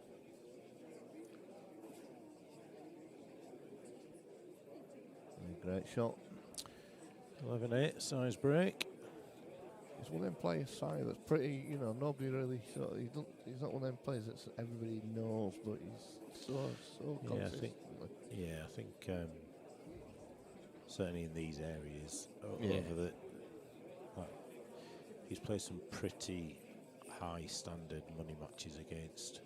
Great shot. 11-8, size break. He's one of them players, side that's pretty, nobody really sort of, he's not one of them players that everybody knows, but he's so consistent. I think certainly in these areas, he's played some pretty high standard money matches against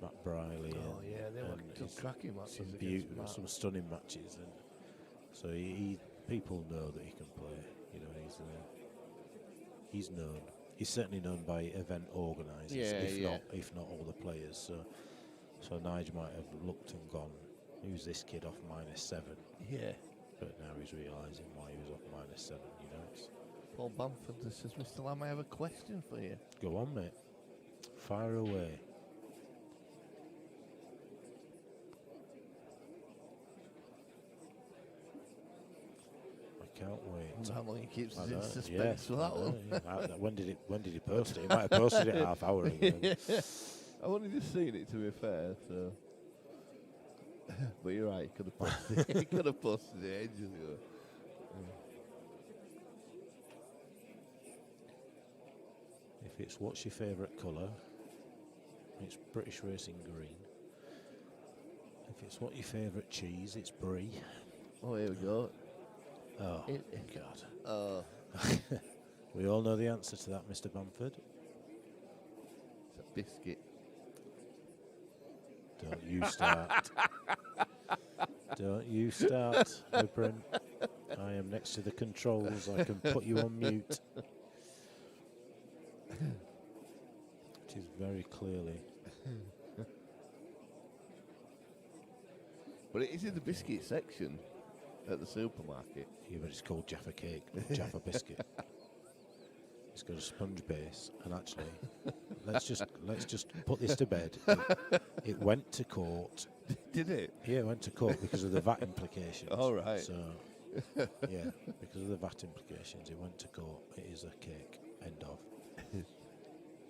Matt Briley. They were just cracking matches. Some stunning matches, and so people know that he can play. He's known. He's certainly known by event organisers, if not all the players. So Nige might have looked and gone, who's this kid off -7? Yeah. But now he's realising why he was off -7. It's Paul Bamford says, Mr. Lamb, I have a question for you. Go on, mate. Fire away. I can't wait. How long he keeps us in suspense for that one? Yeah. When did he post it? He might have posted it half hour ago. I've only just seen it, to be fair. So, but you're right. He could have posted it. He could have posted it ages ago. If it's what's your favourite colour, it's British Racing Green. If it's what your favourite cheese, it's Brie. Oh, here we go. Oh, God. Oh. We all know the answer to that, Mr. Bamford. It's a biscuit. Don't you start. Don't you start, Oprah. I am next to the controls. I can put you on mute. It is very clearly. But it is in the biscuit section at the supermarket. Yeah, but it's called Jaffa cake, not Jaffa biscuit. It's got a sponge base, and actually, let's just put this to bed. It went to court. Did it? Yeah, it went to court because of the VAT implications. All right. So, yeah, because of the VAT implications, it went to court. It is a cake. End of.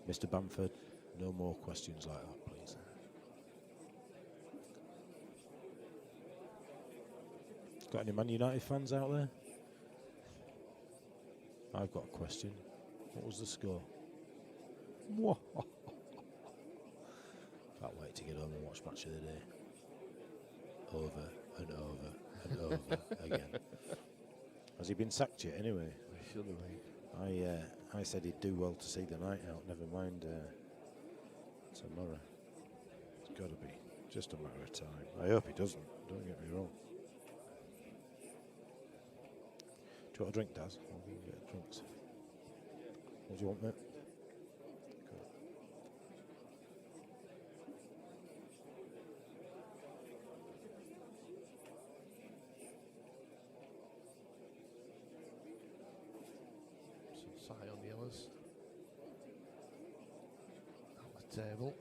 Mr. Bamford, no more questions like that, please. Got any Man United fans out there? I've got a question. What was the score? Can't wait to get home and watch Match of the Day. Over and over and over again. Has he been sacked yet anyway? I should have been. I said he'd do well to see the night out, never mind tomorrow. It's got to be just a matter of time. I hope he doesn't, don't get me wrong. Do you want a drink, Daz? I'll go and get drinks. What do you want, mate? Cool. Some Sion yellows on the table.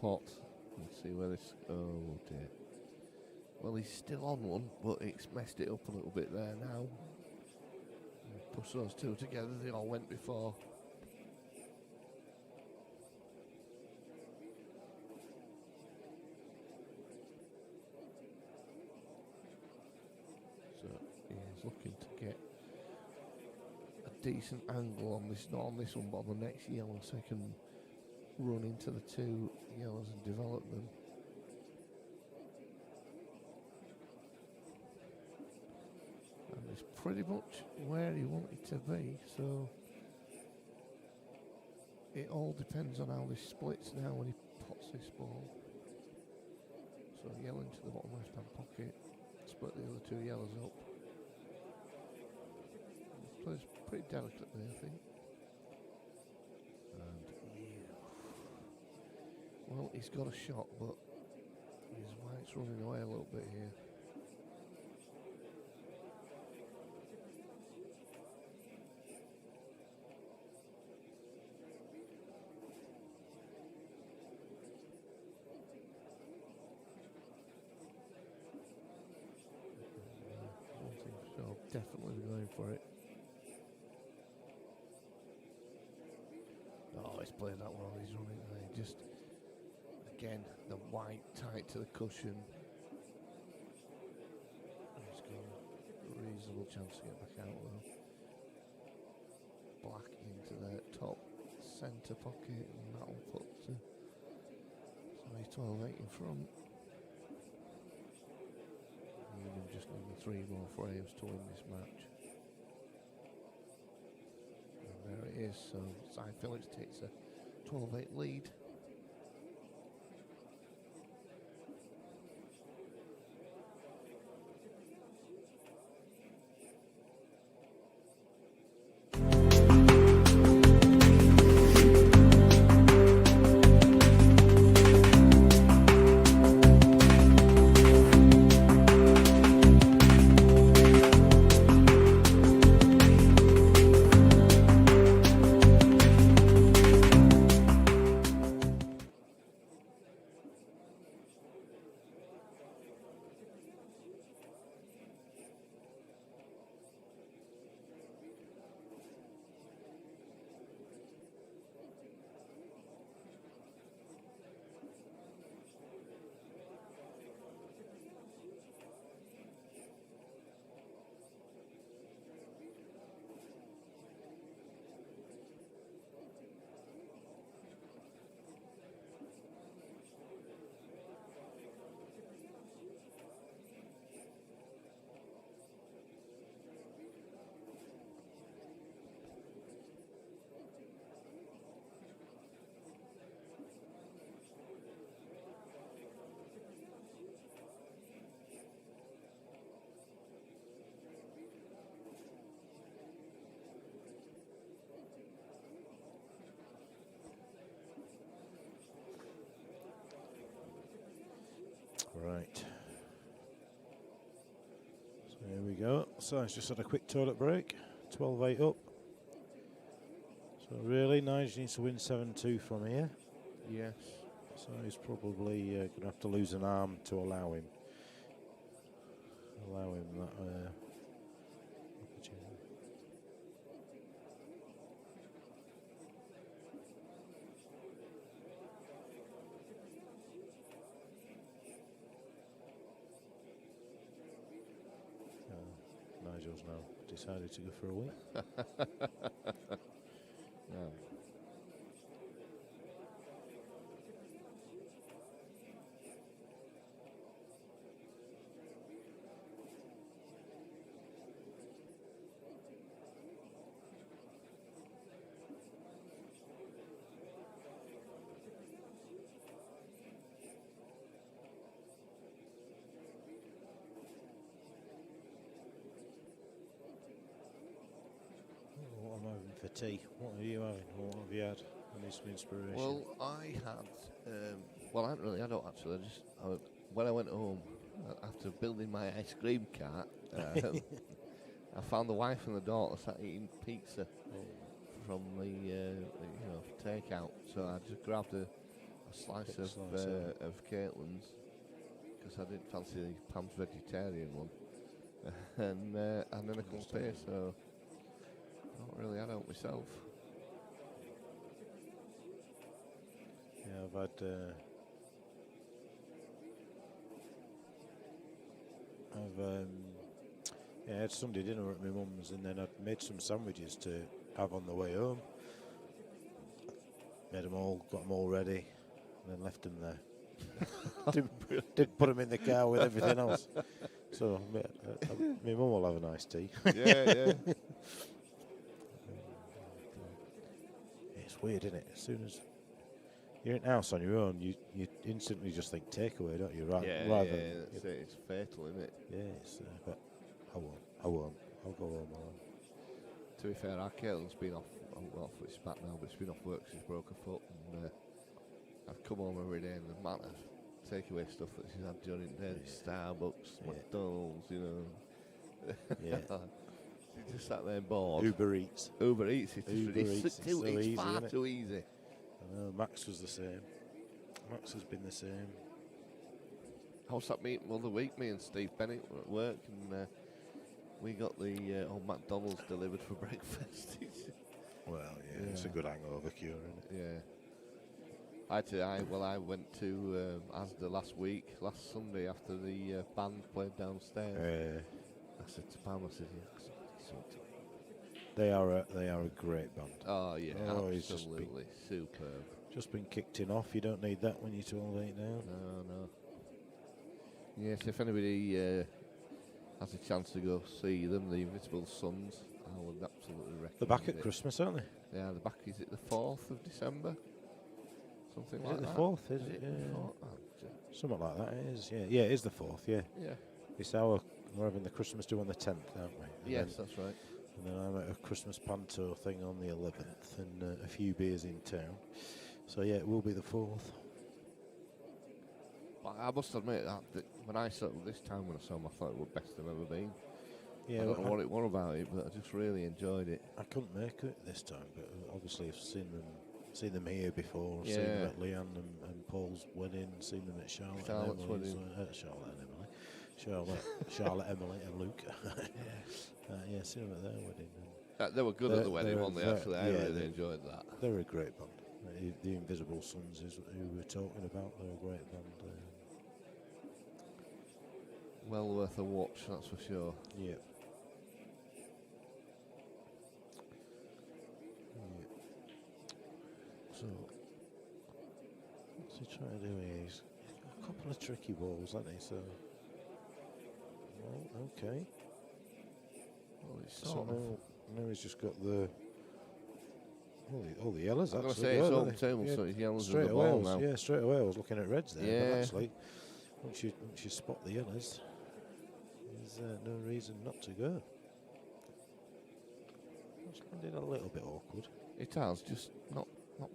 Pot. Let's see where this. Oh dear. Well, he's still on one, but it's messed it up a little bit there now. Push those two together, they all went before. So he's looking to get a decent angle on this, not on this one, but on the next yellow, so he can run into the two yellows and develop them. And it's pretty much where he wanted to be, so it all depends on how this splits now when he pots this ball. So yellow into the bottom left hand pocket, split the other two yellows up. Plays pretty delicately, I think. And well, he's got a shot, but his white's running away a little bit here. So definitely going for it. Oh, he's played that well. He's running there. Just again, the white tight to the cushion. He's got a reasonable chance to get back out though. Black into the top centre pocket, and that'll put so he's 12-8 in front. Union just needing 3 more frames to win this match. And there it is, so Phillips takes a 12-8 lead. Right. So here we go. So it's just had a quick toilet break. 12-8 up. So really, Nige needs to win 7-2 from here. Yes. So he's probably going to have to lose an arm to allow him that opportunity. Nigel's now decided to go for a win. Yeah. What I'm having for tea. What are you having? What have you had? I need some inspiration. Well, I had, I hadn't really had it actually. When I went home, after building my ice cream cart, I found the wife and the daughter sat eating pizza from the takeout. So I just grabbed a slice of Caitlin's, because I didn't fancy Pam's vegetarian one, and then I come up here, so I not really had out myself. Yeah, I've had I had Sunday dinner at my mum's, and then I'd made some sandwiches to have on the way home. Made them all, got them all ready, and then left them there. didn't put them in the car with everything else. So my mum will have a nice tea. Yeah. It's weird, isn't it? As soon as you're in the house on your own, you instantly just think takeaway, don't you? It's fatal, isn't it? Yeah, but I won't. I'll go home alone. To be fair, our Caitlin's been off it's back now, but she's been off work since she broke her foot, and I've come home every day, and the amount of takeaway stuff that she's had during the day, Starbucks, McDonald's, you know. Yeah. She just sat there bored. Uber Eats. It's so easy, far isn't it? too easy. I know, Max was the same. Max has been the same. How's that meeting the other week? Me and Steve Bennett were at work, and we got the old McDonald's delivered for breakfast. Well, yeah, it's a good hangover cure, isn't it? Yeah. I went to Asda last Sunday after the band played downstairs. I said to Pam, I said, They are a great band. oh yeah, It's absolutely superb. Just been kicked in off. You don't need that when you're 12-8 now. No. Yes, if anybody has a chance to go see them, the Invisible Sons, I would absolutely recommend They're back at it. Christmas, aren't they? Yeah, they're back. Is it the 4th of December? Something Is like it the that. 4th? Is it? the Yeah. 4th? Something like that. It is. Yeah, it is the 4th. Yeah. Yeah. We're having the Christmas do on the 10th, aren't we? Yes, that's right. And then I'm at a Christmas panto thing on the 11th, and a few beers in town. So yeah, it will be the 4th. But I must admit that when I saw this time when I saw them, I thought it was the best they've ever been. Yeah, I don't know what it was about it, but I just really enjoyed it. I couldn't make it this time, but obviously I've seen them here before. Seen them at Leanne and Paul's wedding. Seen them at Charlotte's wedding. Charlotte, Emily, and Luke. Seen them at their wedding. They were good at the wedding, weren't they? they're- Actually, I really enjoyed that. They're a great band. The Invisible Sons is who we're talking about. They're a great band. Well worth a watch, that's for sure. Yeah. So, what's he trying to do here? He's got a couple of tricky balls, hasn't he? So, well, okay. Well, it's So sort of. now he's just got all the yellows. I'm going to actually, say it's go, home haven't they? table, so it's yellows in Straight the away, ball now. straight away I was looking at reds there. Yeah. But actually, once you spot the yellows, there's no reason not to go. It's landed a little bit awkward. It has, just not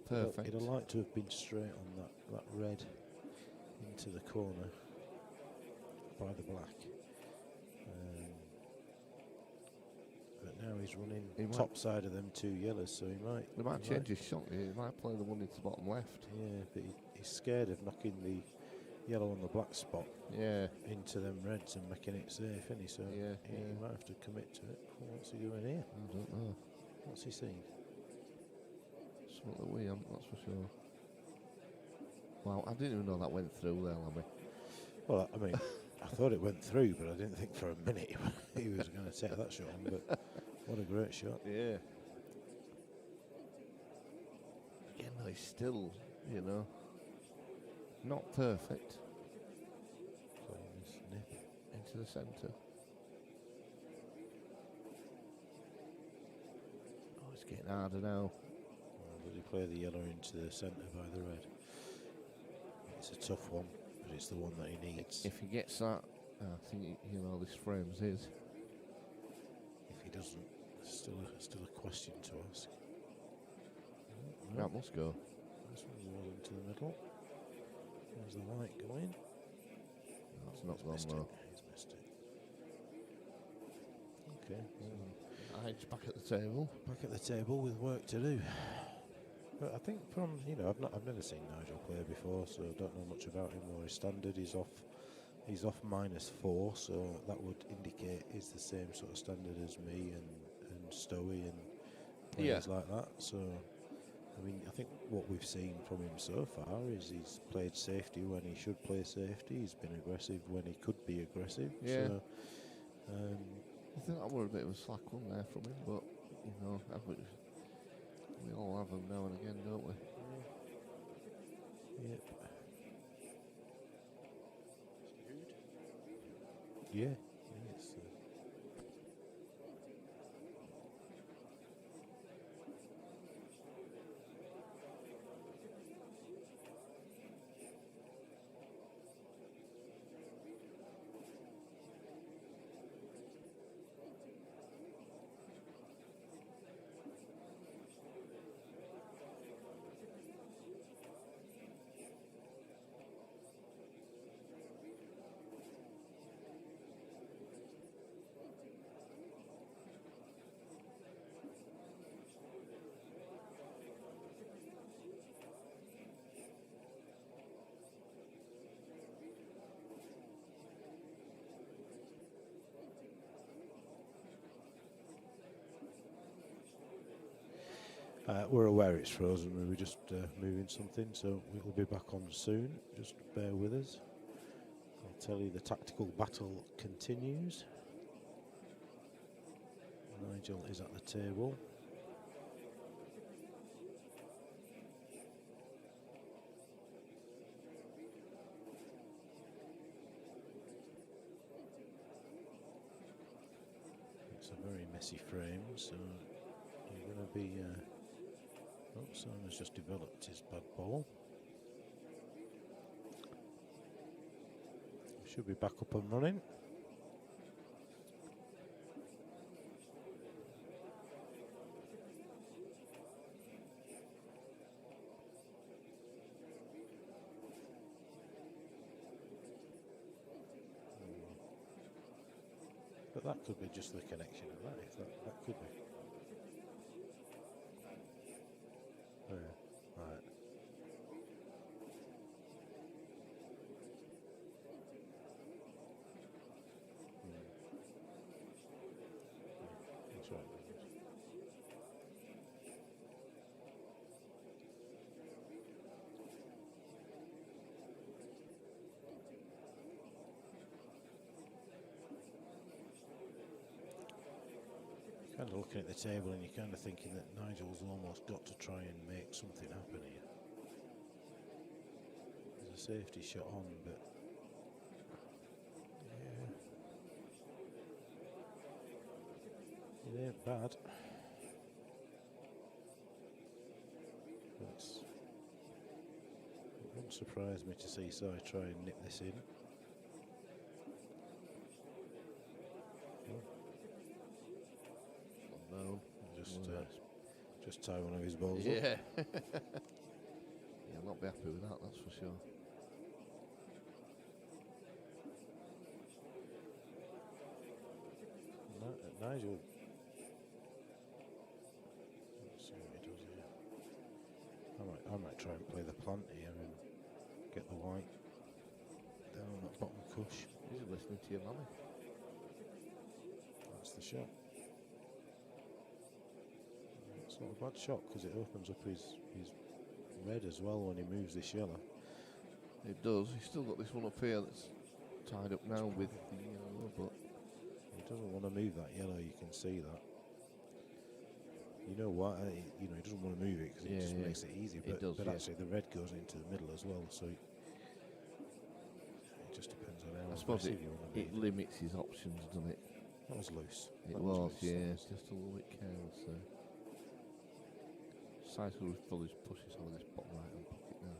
perfect. He'd have liked to have been straight on that red into the corner by the black. But now he's running top side of them two yellows, so he might. They might change his shot. He might play the one into the bottom left. Yeah, but he's scared of knocking the yellow on the black spot into them reds and making it safe, isn't he? So he might have to commit to it. What's he doing here? I don't know. What's he seeing? Something that we haven't, that's for sure. Wow, I didn't even know that went through there, Lammy. Well, I mean, I thought it went through, but I didn't think for a minute he was going to take that shot on. But what a great shot! Yeah. Again, though, he's still, not perfect. Playing this nip. Into the centre. Oh, it's getting harder now. Did he play the yellow into the centre by the red? It's a tough one, but it's the one that he needs. If he gets that, I think this frames his. If he doesn't, still a question to ask. That must go. This one goes into the middle. There's the white going. That's not gone Missed though. it. He's missed it. Okay. Nige back at the table. Back at the table with work to do. But I think I've never seen Nigel play before, so I don't know much about him or his standard. He's off He's off -4, so that would indicate he's the same sort of standard as me and Stoey and players like that. So, I mean, I think what we've seen from him so far is he's played safety when he should play safety. He's been aggressive when he could be aggressive. Yeah. So, I think that were a bit of a slack one there from him, but you know, we all have them now and again, don't we? yep. Yeah. It's, we're aware it's frozen. We were just moving something, so we'll be back on soon. Just bear with us. I'll tell you the tactical battle continues. Nigel is at the table. It's a very messy frame, so you're going to be... oh, Simon's just developed his bad ball. Should be back up and running. But that could be just the connection of that, if that could be. Yeah, right. That's right. Kind of looking at the table and you're kind of thinking that Nigel's almost got to try and make something happen here. There's a safety shot on, but yeah, it ain't bad. But it wouldn't surprise me to see Si try and nip this in. No. Just tie one of his balls up. Yeah. Yeah, I'll not be happy with that, that's for sure. Nigel. Let's see what he does here. I might try and play the plant here and get the white down on that bottom cush. He's listening to your mummy. That's the shot. It's not a bad shot because it opens up his red as well when he moves this yellow. It does. He's still got this one up here that's tied up now with the yellow, but he doesn't want to move that yellow. You can see that. You know why? He doesn't want to move it because it just makes it easy. But, actually, the red goes into the middle as well. So it just depends on how aggressive you want to be. It limits his options, doesn't it? That was loose. It was, yeah. It's just a little bit careless there. Cycle with Phillips pushes over this bottom right hand pocket now.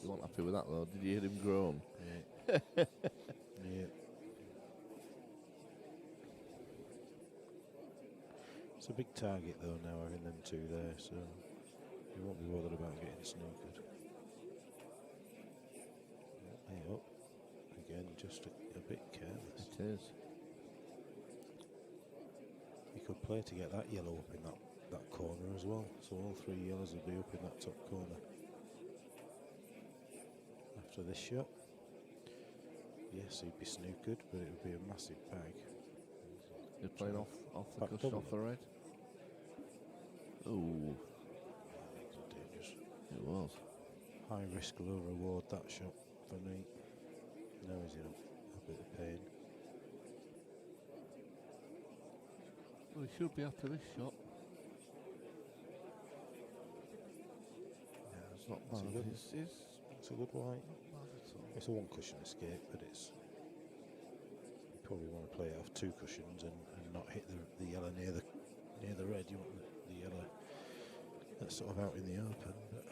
You weren't happy with that though, did you hear him groan? Yeah. Yeah. It's a big target though now, having them two there, so you won't be bothered about getting snookered. Hey up. Again, just a bit careless. It is. He could play to get that yellow up in that corner as well, so all three yellows will be up in that top corner. for this shot. Yes, he'd be snookered, but it would be a massive bag. You're playing off the Back cushion, double. off the red. Ooh, That's dangerous. it was. High risk, low reward, that shot for me. Now he's in a bit of pain. Well, he should be after this shot. Yeah, It's not That's a bad. good- It's It's a good white. not bad at all. It's a one cushion escape, but it's. You probably want to play it off two cushions and not hit the yellow near the red. You want the yellow that's sort of out in the open. But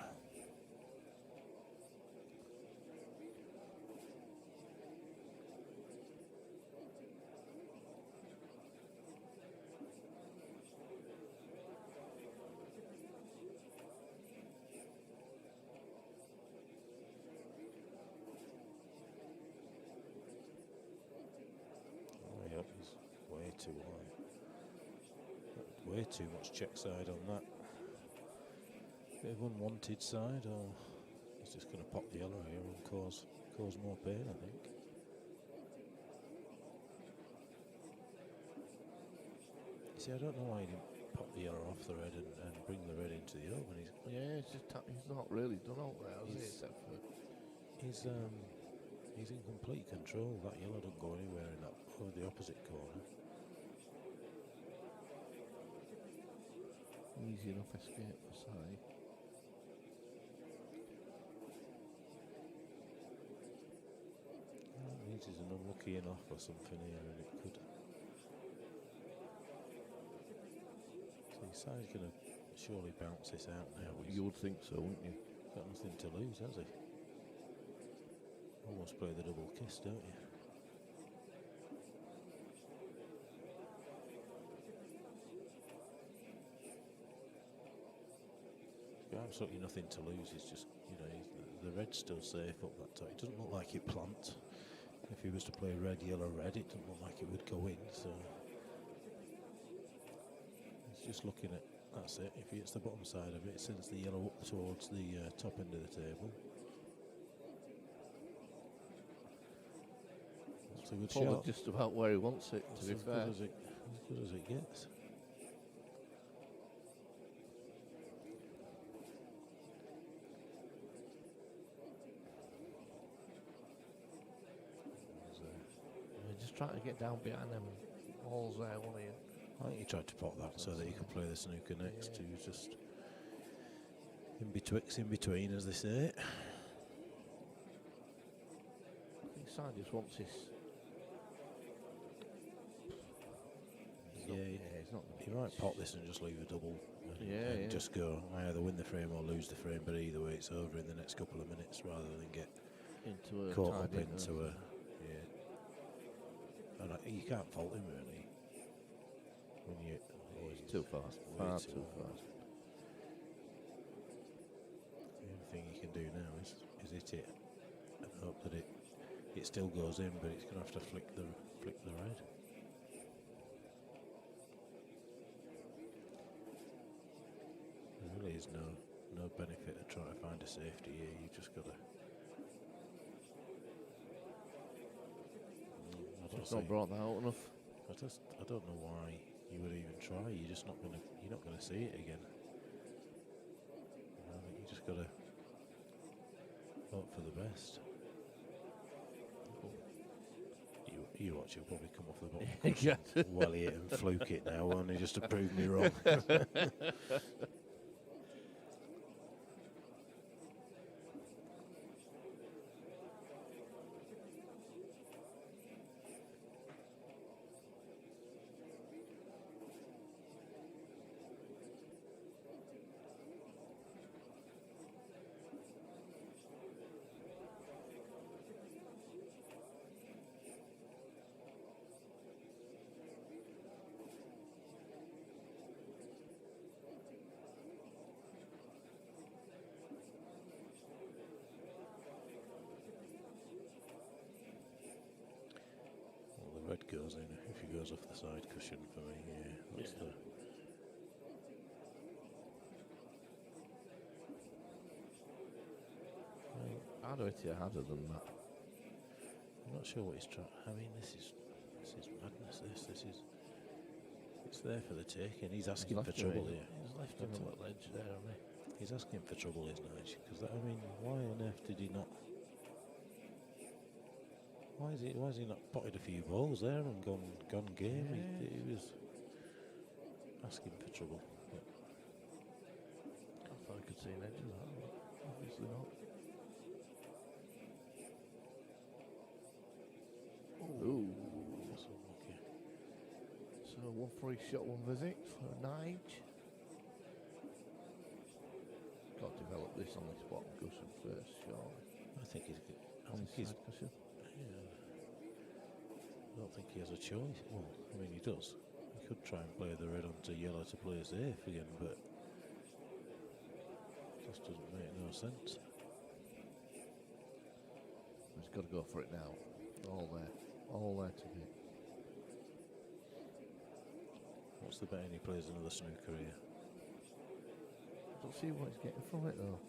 oh, yeah, he's way too high. Way too much check side on that. Bit of unwanted side, or he's just going to pop the yellow here and cause more pain, I think. You see, I don't know why he didn't pop the yellow off the red and bring the red into the open. Yeah, it's just he's not really done out there, has he? He's- Except for He's in complete control. That yellow don't go anywhere in that over the opposite corner. easy enough escape for side. Means he's an unlucky enough or something here, and it could. So his side's going to surely bounce this out now. He's You would think so, wouldn't you? got nothing to lose, has he? Almost play the double kiss, don't you? He's got absolutely nothing to lose. He's just, you know, the red's still safe up that top. It doesn't look like it plants. If he was to play red, yellow, red, it doesn't look like it would go in. So he's just looking at. That's it. If he hits the bottom side of it, it sends the yellow up towards the top end of the table. That's a good Probably shot. just about where he wants it, to That's be as fair. good as it gets. Just trying to get down behind them walls there, wasn't he? I think he tried to pop that so that he could play the snooker next. He was just in betwixt, in between, as they say. I think side just wants his. He's not. He might pop this and just leave a double and, Yeah, and yeah. just go, I either win the frame or lose the frame, but either way it's over in the next couple of minutes rather than get Into a caught tied up in, into a. Yeah. And you can't fault him really. When you. It's too fast. way Far too too hard. fast. The only thing he can do now is hit it and hope that it still goes in, but it's going to have to flick the red. There really is no benefit of trying to find a safety here. You just got to. It's not brought that out enough. I don't know why you would even try. You're not gonna see it again. I think you just gotta hope for the best. You watch, he'll probably come off the bottom cushion, welly it and fluke it now, only just to prove me wrong. Well, the red goes in if he goes off the side cushion for me. Yeah, that's the. I I'd have hit it harder than that. I'm not sure what he's trying. I mean, this is madness. This is. It's there for the taking. He's asking for trouble here. He's left him a little edge there, hasn't he? He's asking for trouble, isn't he? Because I mean, why on earth did he not? Why is he not potted a few balls there and gone game? Yeah. He was asking for trouble. But I thought I could see an edge of that, but obviously not. Ooh. that's unlucky. So 1 free shot, 1 visit for Nige. Got to develop this on this bottom cushion first, sure. I think he's. On this side cushion. Yeah. I don't think he has a choice. Well, I mean, he does. He could try and play the red onto yellow to play safe again, but just doesn't make no sense. He's got to go for it now. All there to get. What's the betting he plays another snooker here? Don't see what he's getting from it though.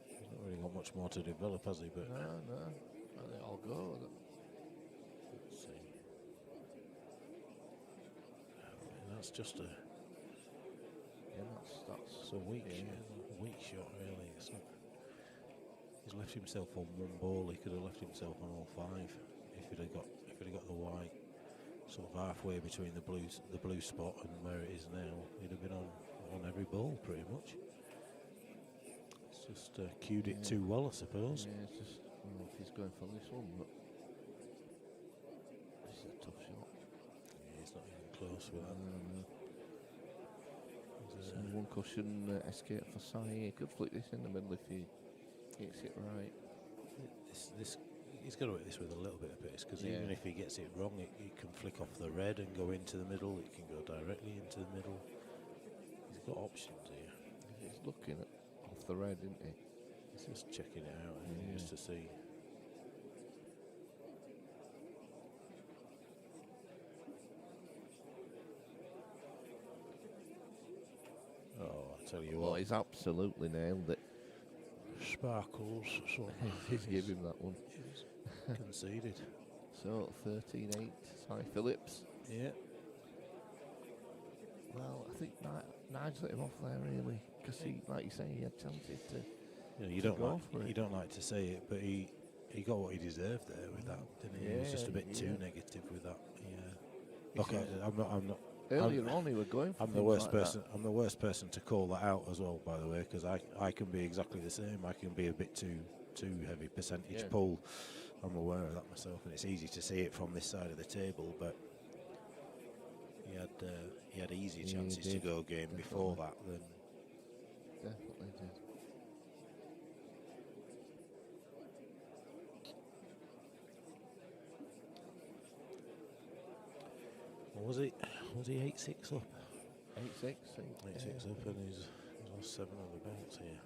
He's not really got much more to develop, has he? But No. And they all go. let's see. I mean, that's just a. Yeah, that's It's a weak, weak shot, really. It's not, he's left himself on 1 ball. He could have left himself on all 5 if he'd have got the white sort of halfway between the blue spot and where it is now. He'd have been on every ball pretty much. It's just cued it too well, I suppose. Yeah, it's just I don't know if he's going for this one, but this is a tough shot. Yeah, he's not even close with that. No. He's, So 1 cushion escape for Sai. He could flick this in the middle if he gets it right. He's got to hit this with a little bit of pace because Yeah. even if he gets it wrong, it can flick off the red and go into the middle. It can go directly into the middle. He's got options here. He's looking at off the red, isn't he? He's just checking it out and just to see. Oh, I tell you Well, what, he's absolutely nailed it. sparkles. So He's giving that one. he's conceded. So 13-8. Sorry, Phillips. Yeah. Well, I think Nige let him off there really, because he, like you say, he had chances to. You to don't go like for it. you don't like to say it, but he got what he deserved there with that, didn't he? He was just a bit too Yeah. negative with that. Yeah. Okay, I'm not. Earlier on, he was going for. I'm the things worst like that. person. I'm the worst person to call that out as well, by the way, because I can be exactly the same. I can be a bit too heavy percentage Yeah. pull. I'm aware of that myself, and it's easy to see it from this side of the table. But he had easier Yeah, he chances to did, go game before that than. Definitely did. What was it? Was he 8-6 up? 8-6. 8-6 up, and he's lost 7 on the bounce here.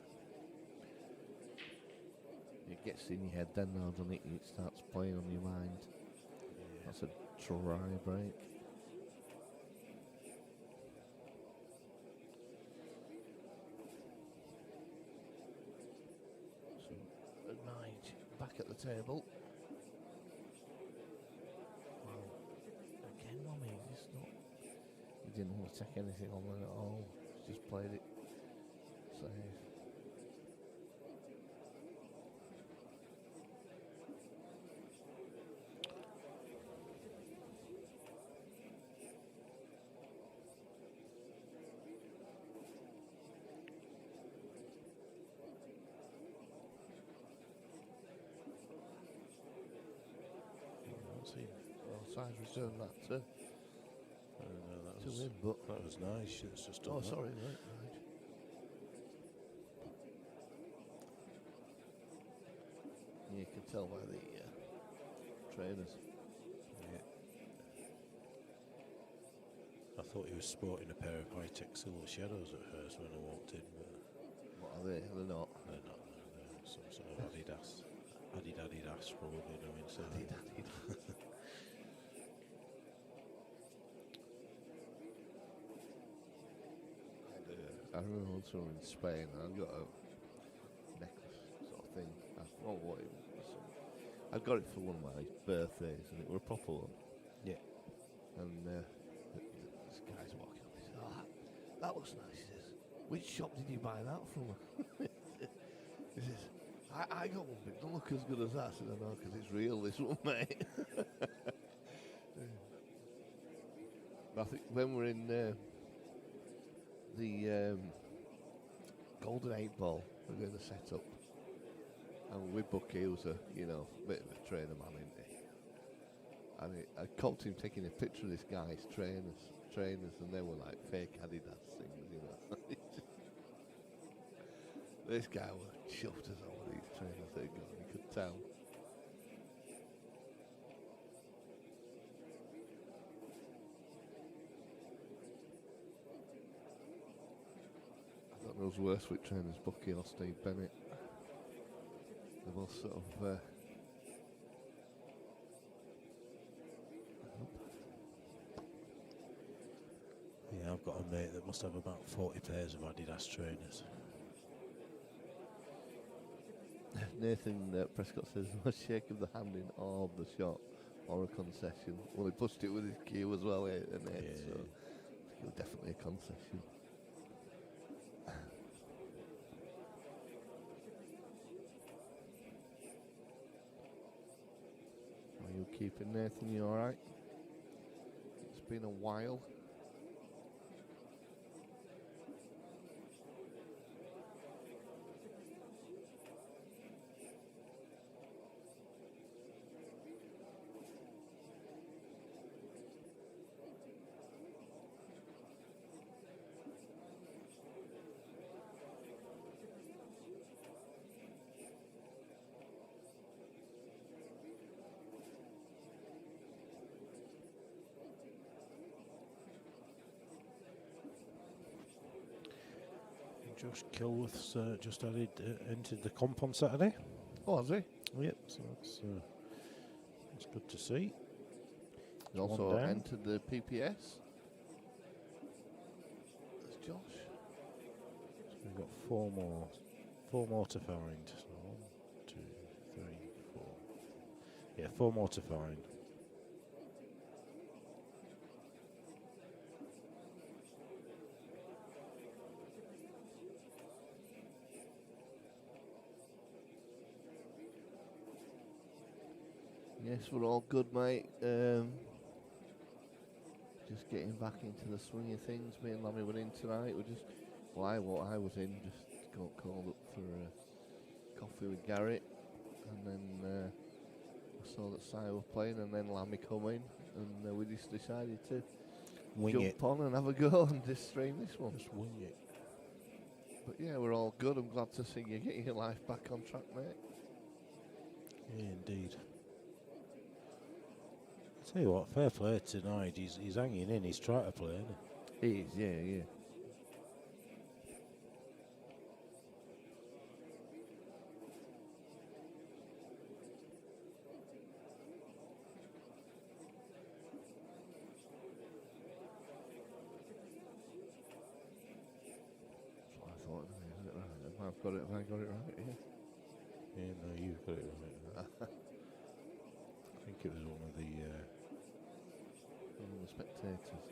It gets in your head then now, doesn't it? It starts playing on your mind. Yeah. That's a try break. So, Nige back at the table. Well, again, Mummy, it's not. He didn't want to take anything on there at all. He just played it safe. Size return that to That him, but was nice. It's just done oh, that. sorry, right. You can tell by the trainers. Yeah. I thought he was sporting a pair of high-tech silver shadows at first when I walked in, but What are they? They're not. they're not. They're some sort of Adidas. Adidas probably doing so. I remember once we were in Spain and I got a necklace sort of thing, and Oh, what it was. I got it for one of my birthdays, and it were a proper one. Yeah. And this guy's walking up. He says, "Oh, that looks nice." He says, "Which shop did you buy that from?" He says, I got one, but it don't look as good as that. I said, "I know, because it's real, this one, mate." I think when we're in the Golden 8 Ball, we're doing the setup, and with Bucky, who was a bit of a trainer man, isn't he? And I caught him taking a picture of this guy's trainers, and they were like fake Adidas things, you know. This guy was chuffed as all these trainers they got, you could tell. I don't know who's worse with trainers, Bucky or Steve Bennett. They're both sort of Yeah, I've got a mate that must have about 40 pairs of Adidas trainers. Nathan Prescott says, "No shake of the hand in all of the shop or a concession." Well, he pushed it with his cue as well, Nate, so I think it was definitely a concession. Are you keeping, Nathan? You all right? It's been a while. Josh Kilworth's just entered the comp on Saturday. Oh, has he? Yep, so that's good to see. He also entered the PPS. That's Josh. So we've got four more to find. So 1, 2, 3, 4. Yeah, 4 more to find. Yes, we're all good, mate. Just getting back into the swing of things. Me and Lammy went in tonight. I was in, just got called up for coffee with Garrett, and then I saw that Si were playing, and then Lammy come in, and we just decided to jump on and have a go and just stream this one. Just wing it. But yeah, we're all good. I'm glad to see you getting your life back on track, mate. Yeah, indeed. Tell you what, fair play to Nige. He's hanging in. He's trying to play, isn't he? He is, yeah. That's what I thought. Is it right? Have I got it right? Yeah. Yeah, no, you've got it right. I think it was one of the spectators.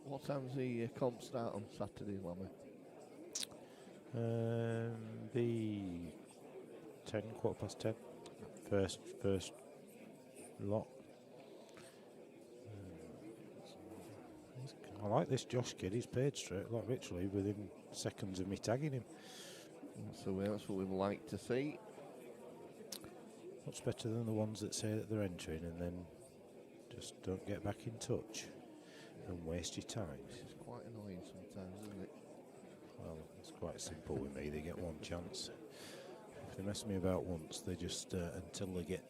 What time's the comp start on Saturday, Lammy? be 10, 10:15. First lot. I like this Josh kid. He's paid straight, like literally within seconds of me tagging him. So that's what we'd like to see. Much better than the ones that say that they're entering and then just don't get back in touch and waste your time. This is quite annoying sometimes, isn't it? Well, it's quite simple with me. They get one chance. If they mess me about once, they just until they get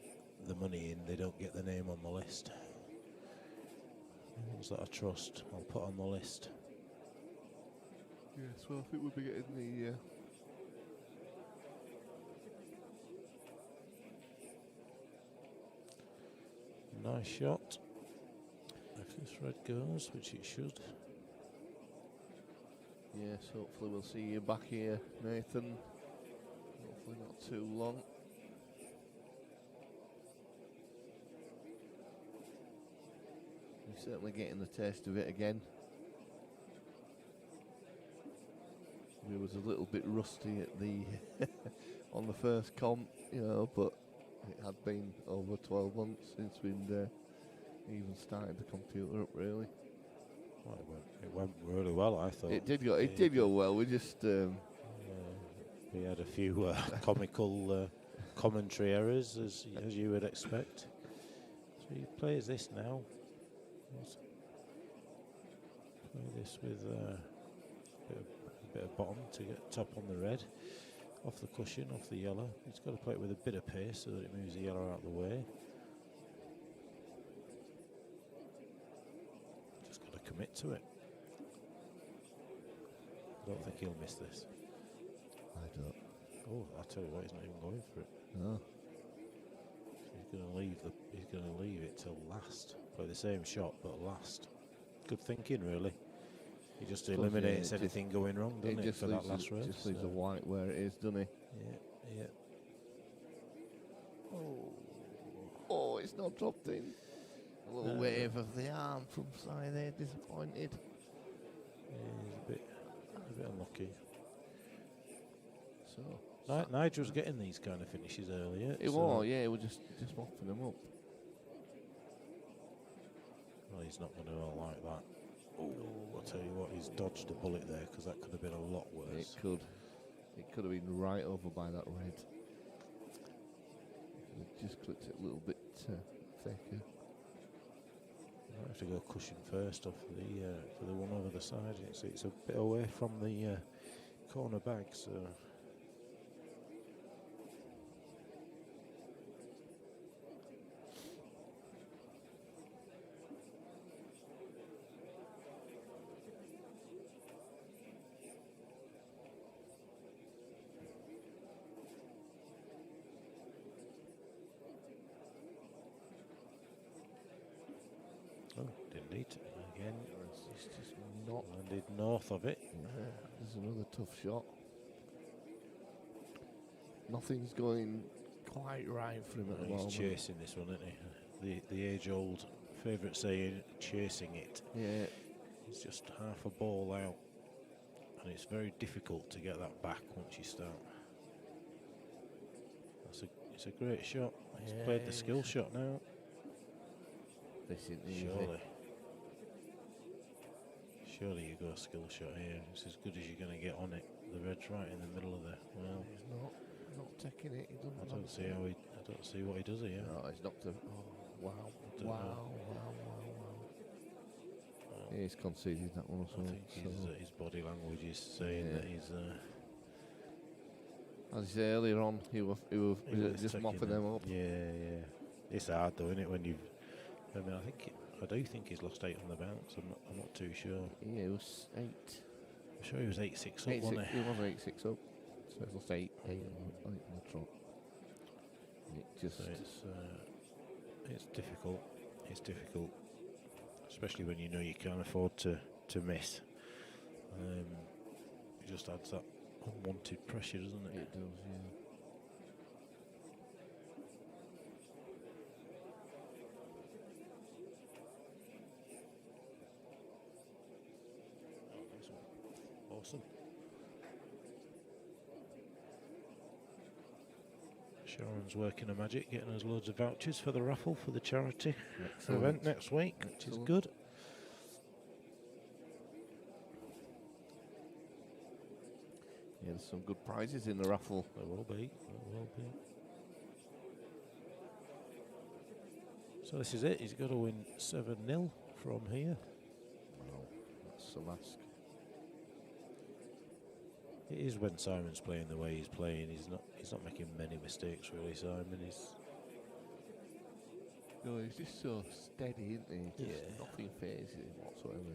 the money in, they don't get the name on the list. The ones that I trust, I'll put on the list. Yeah, so I think we'll be getting the. Nice shot. If this red goes, which it should. Yes, hopefully we'll see you back here, Nathan. Hopefully not too long. You're certainly getting the taste of it again. We was a little bit rusty at the on the first comp, you know, but it had been over 12 months since we'd even started the computer up, really. Well, it went really well, I thought. It did go well. We just we had a few comical commentary errors, as you would expect. So he plays this now. Let's play this with a bit of bottom to get top on the red. Off the cushion, off the yellow. He's got to play it with a bit of pace so that it moves the yellow out of the way. Just got to commit to it. I don't think he'll miss this. I don't. Oh, I tell you what, he's not even going for it. No. He's going to leave it till last. Play the same shot, but last. Good thinking, really. He just eliminates anything going wrong, doesn't it, for that last race? Just leaves the white where it is, doesn't he? Yeah. Oh, it's not dropped in. A little wave of the arm from Si there, disappointed. Yeah, he's a bit unlucky. So Nige was getting these kind of finishes earlier. It was, yeah, he was just mopping them up. Well, he's not going to like that. Oh, I'll tell you what, he's dodged a bullet there, because that could have been a lot worse. It could have been right over by that red. Just clipped it a little bit thicker. I have to go cushion first off for the one over the side. It's a bit away from the corner bag, so. Oh, didn't need it again. It's just not. Landed north of it. Yeah, there's another tough shot. Nothing's going quite right for him at the moment. He's chasing this one, isn't he? The age-old favourite saying, chasing it. Yeah. It's just half a ball out, and it's very difficult to get that back once you start. It's a great shot. He's played the skill shot now. This isn't easy. Surely you go skill shot here. It's as good as you're going to get on it. The red's right in the middle of there. Well, he's not taking it. He doesn't. I don't see what he does here. No, he's knocked it. Oh, wow. Wow. Yeah, he's conceded that one as well. I think his body language is saying that he's. As I said earlier on, he was just mopping them up. Yeah. It's hard though, isn't it? When you've. I mean, I do think he's lost 8 on the bounce. I'm not too sure. Yeah, it was 8. I'm sure he was 8-6 up, wasn't he? He was 8-6 up. So it lost 8 on the trot. It's difficult. It's difficult, especially when you know you can't afford to miss. It just adds that unwanted pressure, doesn't it? It does, yeah. Awesome. Sharon's working a magic, getting us loads of vouchers for the raffle for the charity event next week, which is good. Yeah, there's some good prizes in the raffle. There will be. So this is it. He's got to win 7-0 from here. Wow, that's a mask. It is when Simon's playing the way he's playing. He's not making many mistakes really. Simon is. No, he's just so steady, isn't he? Just nothing phases him whatsoever.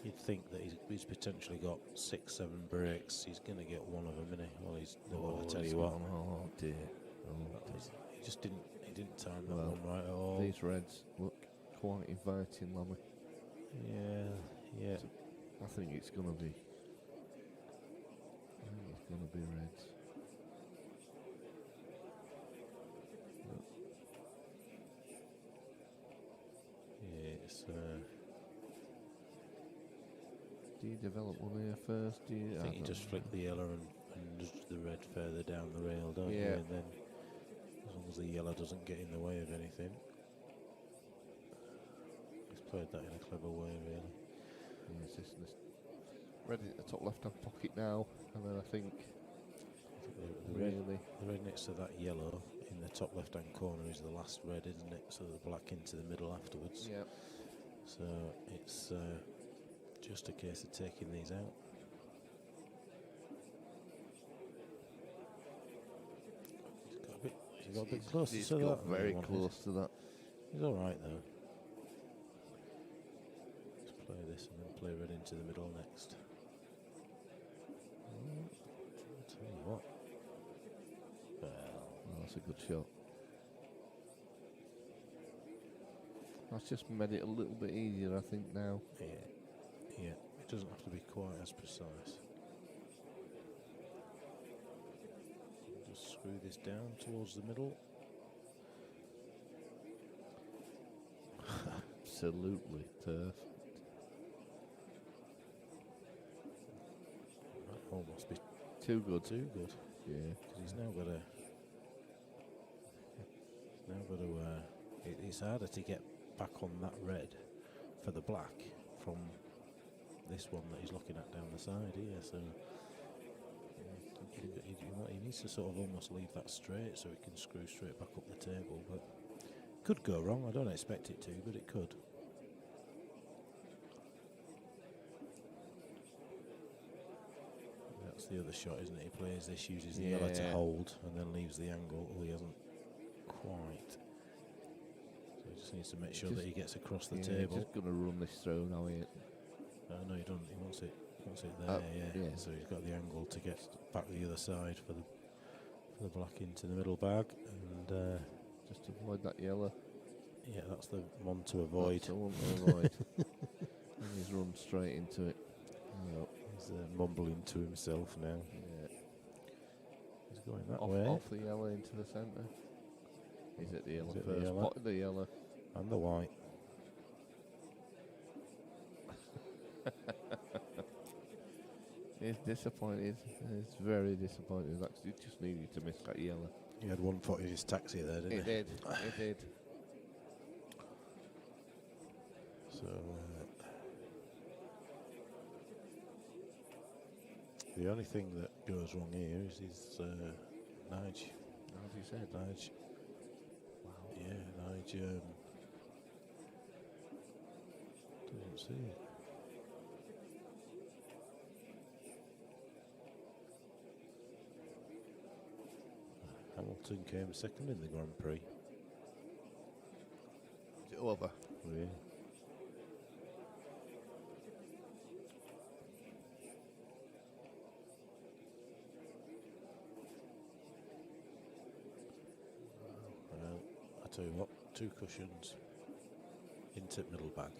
You'd think that he's potentially got 6, 7 breaks. He's going to get one of them, isn't he? Well, I tell you what. Oh dear. He just didn't. He didn't time that Well, one right at all. These reds look quite inviting, Lammy. Yeah. I think it's going to be. Reds. Yeah, it's. Do you develop one here first? Do you? I think you just flick the yellow and just the red further down the rail, don't you? Yeah. And then, as long as the yellow doesn't get in the way of anything, he's played that in a clever way, really. Yes, this red in the top left-hand pocket now, and then I think The red next to that yellow in the top left-hand corner is the last red, isn't it? So the black into the middle afterwards. Yeah. So it's just a case of taking these out. He's got a bit closer He's to that. got very close to that. He's all right though. Let's play this and then play red into the middle next. I'll tell you what. Oh, that's a good shot. That's just made it a little bit easier, I think, now. Yeah. It doesn't have to be quite as precise. Just screw this down towards the middle. Absolutely perfect. That almost be Too good. too good. Yeah. Because he's now got to. It's harder to get back on that red for the black from this one that he's looking at down the side here. So he needs to sort of almost leave that straight so it can screw straight back up the table. But could go wrong. I don't expect it to, but it could. That's the other shot, isn't it? He plays this, uses the yellow to hold, and then leaves the angle. Oh, he hasn't quite. So he just needs to make sure that he gets across the table. He's just going to run this through now. No, he doesn't. He wants it there. Yeah. So he's got the angle to get back the other side for the black into the middle bag, and just avoid that yellow. Yeah, that's the one to avoid. That's the one to avoid. And he's run straight into it. Yep. He's mumbling to himself now. Yeah. He's going that way. Off the yellow into the centre. He's at the yellow He's at first. the yellow. Potted the yellow. And the white. He's disappointed. He's very disappointed. Actually, just needed to miss that yellow. He had one foot in his taxi there, didn't he? He did. He did. So the only thing that goes wrong here is his Nige. As you said, Nige. wow. Yeah, Nige doesn't see it. Hamilton came second in the Grand Prix. Is it over? Yeah. Well, I tell you what, 2 cushions into middle bag.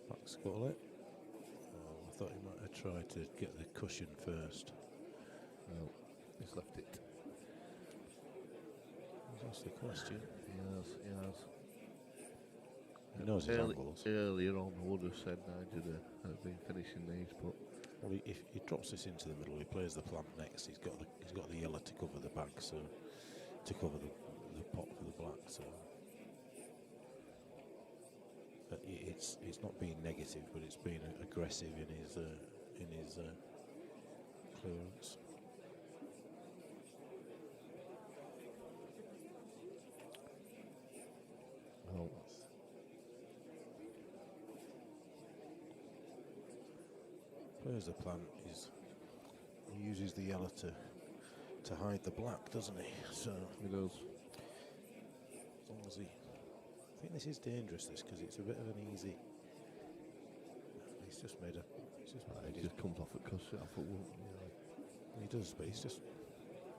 Back scuttlet. I thought he might have tried to get the cushion first. No, he's left it. That's the question. Yes. He knows his angles. Earlier on, I would have said Nige had been finishing these, but Well, if he drops this into the middle, he plays the plant next. He's got the yellow to cover the bag, so to cover the pot for the black. So it's not being negative, but it's being aggressive in his clearance. well, Plays the plant. He uses the yellow to hide the black, doesn't he? So he does. as long as he think this is dangerous, this, because it's a bit of an easy. He's just made a. He just comes off at cushion. I thought, well, He does, but he's just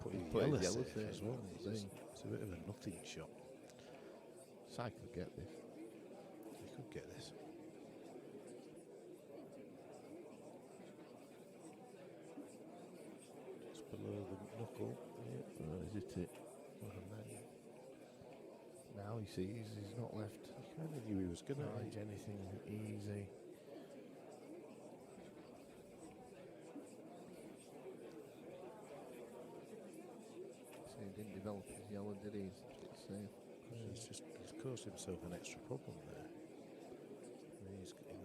put his put his yellow yellow safe safe, as well. that's the It's a bit of a nothing shot. Si could get this. He could get this. Just below the knuckle. Yeah. Is it? And then now he sees he's not left. He kind of knew he was going to. Nige anything easy. So he didn't develop his yellow, did he? It's safe. He's caused himself an extra problem there.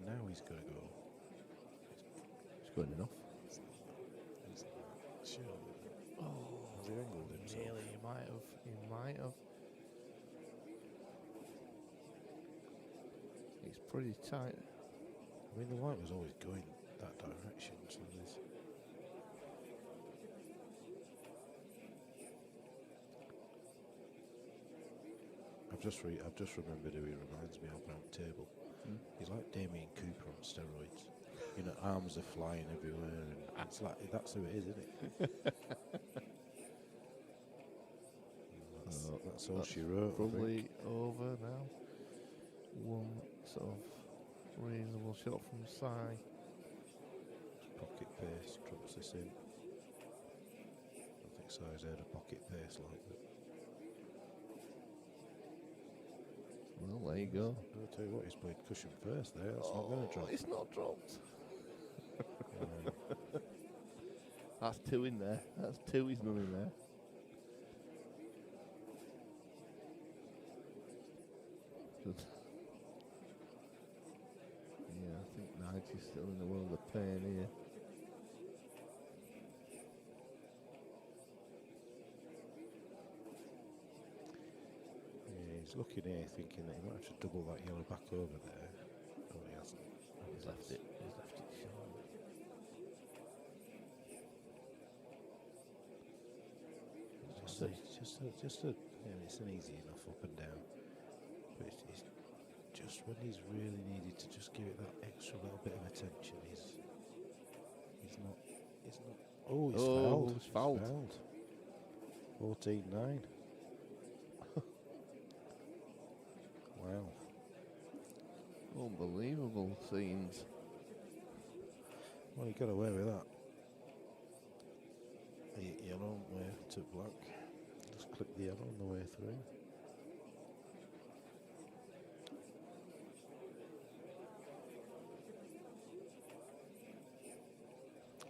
Now he's got to go. It's going enough. Sure. Oh, Has he angled himself? nearly. He might have. It's pretty tight. I mean, the white was always going that direction, so there's. I've just remembered who he reminds me of round the table. He's like Damien Cooper on steroids. You know, arms are flying everywhere, and it's like that's who it is, isn't it? That's all she wrote. Probably over now. One sort of reasonable shot from Si. Pocket pace, drops this in. I think Si's heard a pocket pace like that. Well, there you go. I'll tell you what, he's played cushion first there. That's not going to drop. It's not dropped. That's two in there. That's two. He's not in there. Yeah, I think Nige is still in the world of pain here. Yeah, he's looking here thinking that he might have to double that yellow back over there. Oh, he hasn't. He's left it. He's left it short. It's an easy enough up and down. But it's just when he's really needed to just give it that extra little bit of attention, he's not. Oh, he's fouled. He's fouled. 14-9. Wow. Unbelievable scenes. Well, he got away with that. Yellow way to black. Just click the yellow on the way through.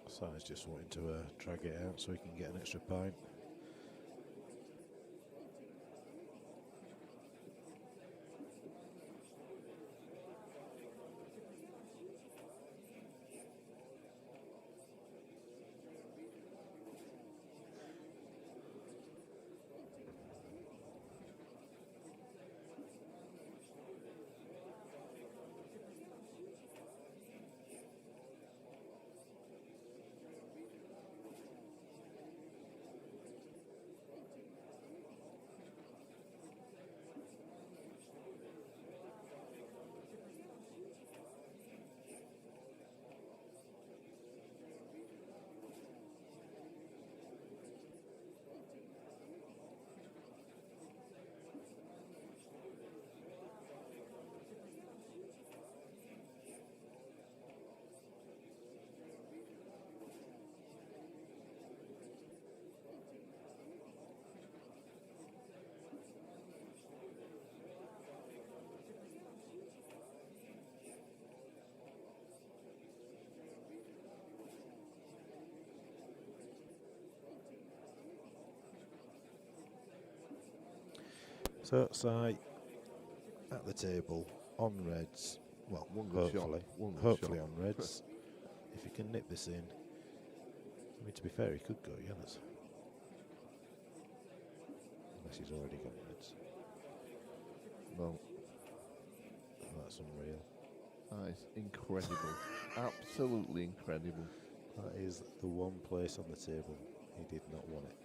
Si's just wanting to drag it out so he can get an extra pint. So, Si at the table on reds. Well, One good shot. hopefully on reds. If he can nip this in. I mean, to be fair, he could go yellows. Unless he's already got reds. Well, That's unreal. that is incredible. Absolutely incredible. That is the one place on the table he did not want it.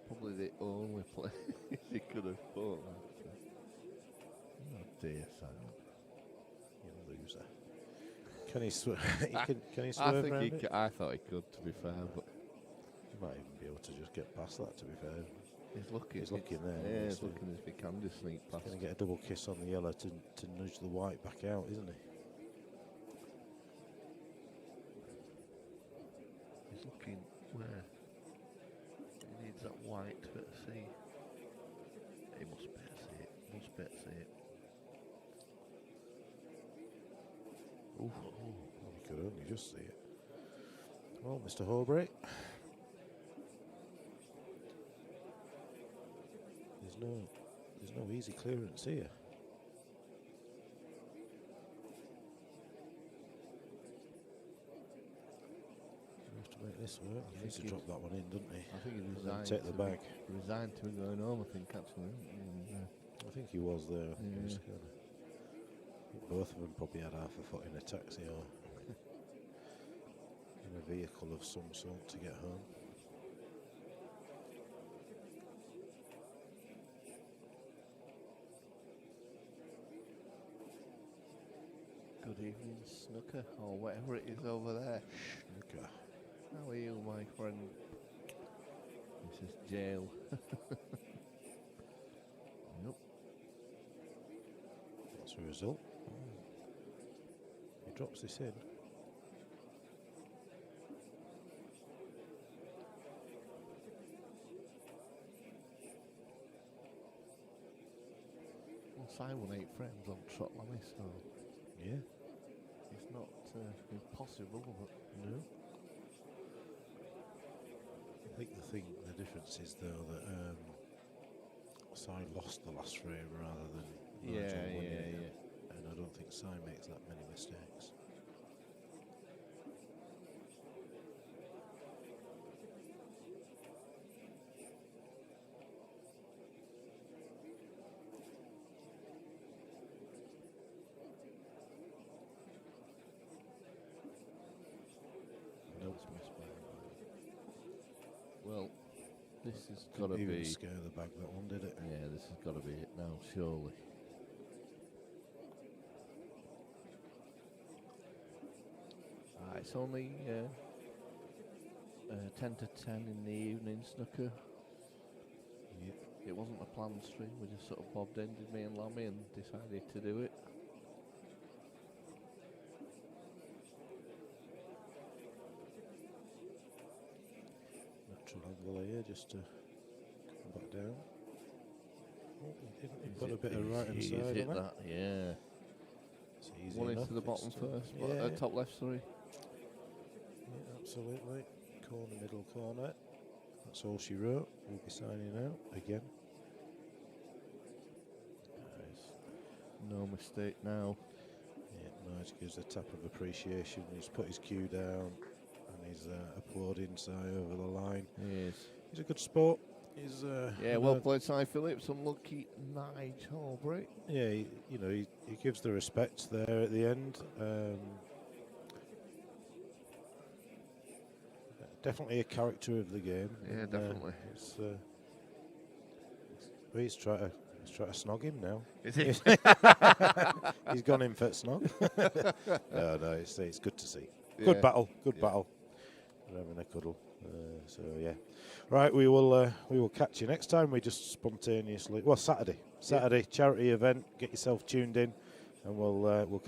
Probably the only place he could have put that. steer, Simon. You loser. Can he, can he I swerve think around it? I thought he could, to be fair, but He might even be able to just get past that, to be fair. he's looking. He's looking there. Yeah, he's so looking if he can just sneak past. Going to get a double kiss on the yellow to nudge the white back out, isn't he? He's looking where? He needs that white to see. He must be able to see it. Must be able to see it. Ooh. Well, he could only just see it. Well, Mr. Horbury. There's no easy clearance here. You have to make this work. He needs to drop that one in, doesn't he? I think he And then resigned. take the bag. Resigned to going home, I think, actually. I think he was there. I think he was kinda, I think both of them probably had half a foot in a taxi or in a vehicle of some sort to get home. Good evening, Snooker, or whatever it is over there. Snooker. How are you, my friend? This is jail. Nope. That's the result. He drops this in. Well, Simon 8 frames on Trot Lammy, so Yeah. it's not impossible, but No. I think the difference is though that Sai lost the last frame rather than Nigel winning it. And I don't think Sai makes that many mistakes. Nope. well, this has got to Didn't even be. scare the bag, that one, did it? Yeah, this has got to be it now, surely. It's only 10 to 10 in the evening, Snooker. Yep. It wasn't a planned stream, we just sort of bobbed in, did me and Lammy, and decided to do it. Natural angle here, just to come back down. Oh, he didn't. He put a bit of right hand He's side hit on it. that, yeah. It's easy One enough. into the bottom It's, first, yeah, top left, sorry. yeah, absolutely. Corner, middle corner. That's all she wrote. We'll be signing out again. Nice. No mistake now. Yeah, Nige gives a tap of appreciation. He's put his cue down and he's applauding Si over the line. Yes. He's a good sport. He's Yeah, well played, Si Phillips. Unlucky Nige Horbury. Yeah, he gives the respect there at the end. Definitely a character of the game. Yeah, and, definitely. He's trying to snog him now. Is it? He's gone in for snog. no, it's good to see. Yeah. Good battle. We're having a cuddle. So yeah, right. We will catch you next time. We just spontaneously. Well, Saturday charity event. Get yourself tuned in, and we'll catch.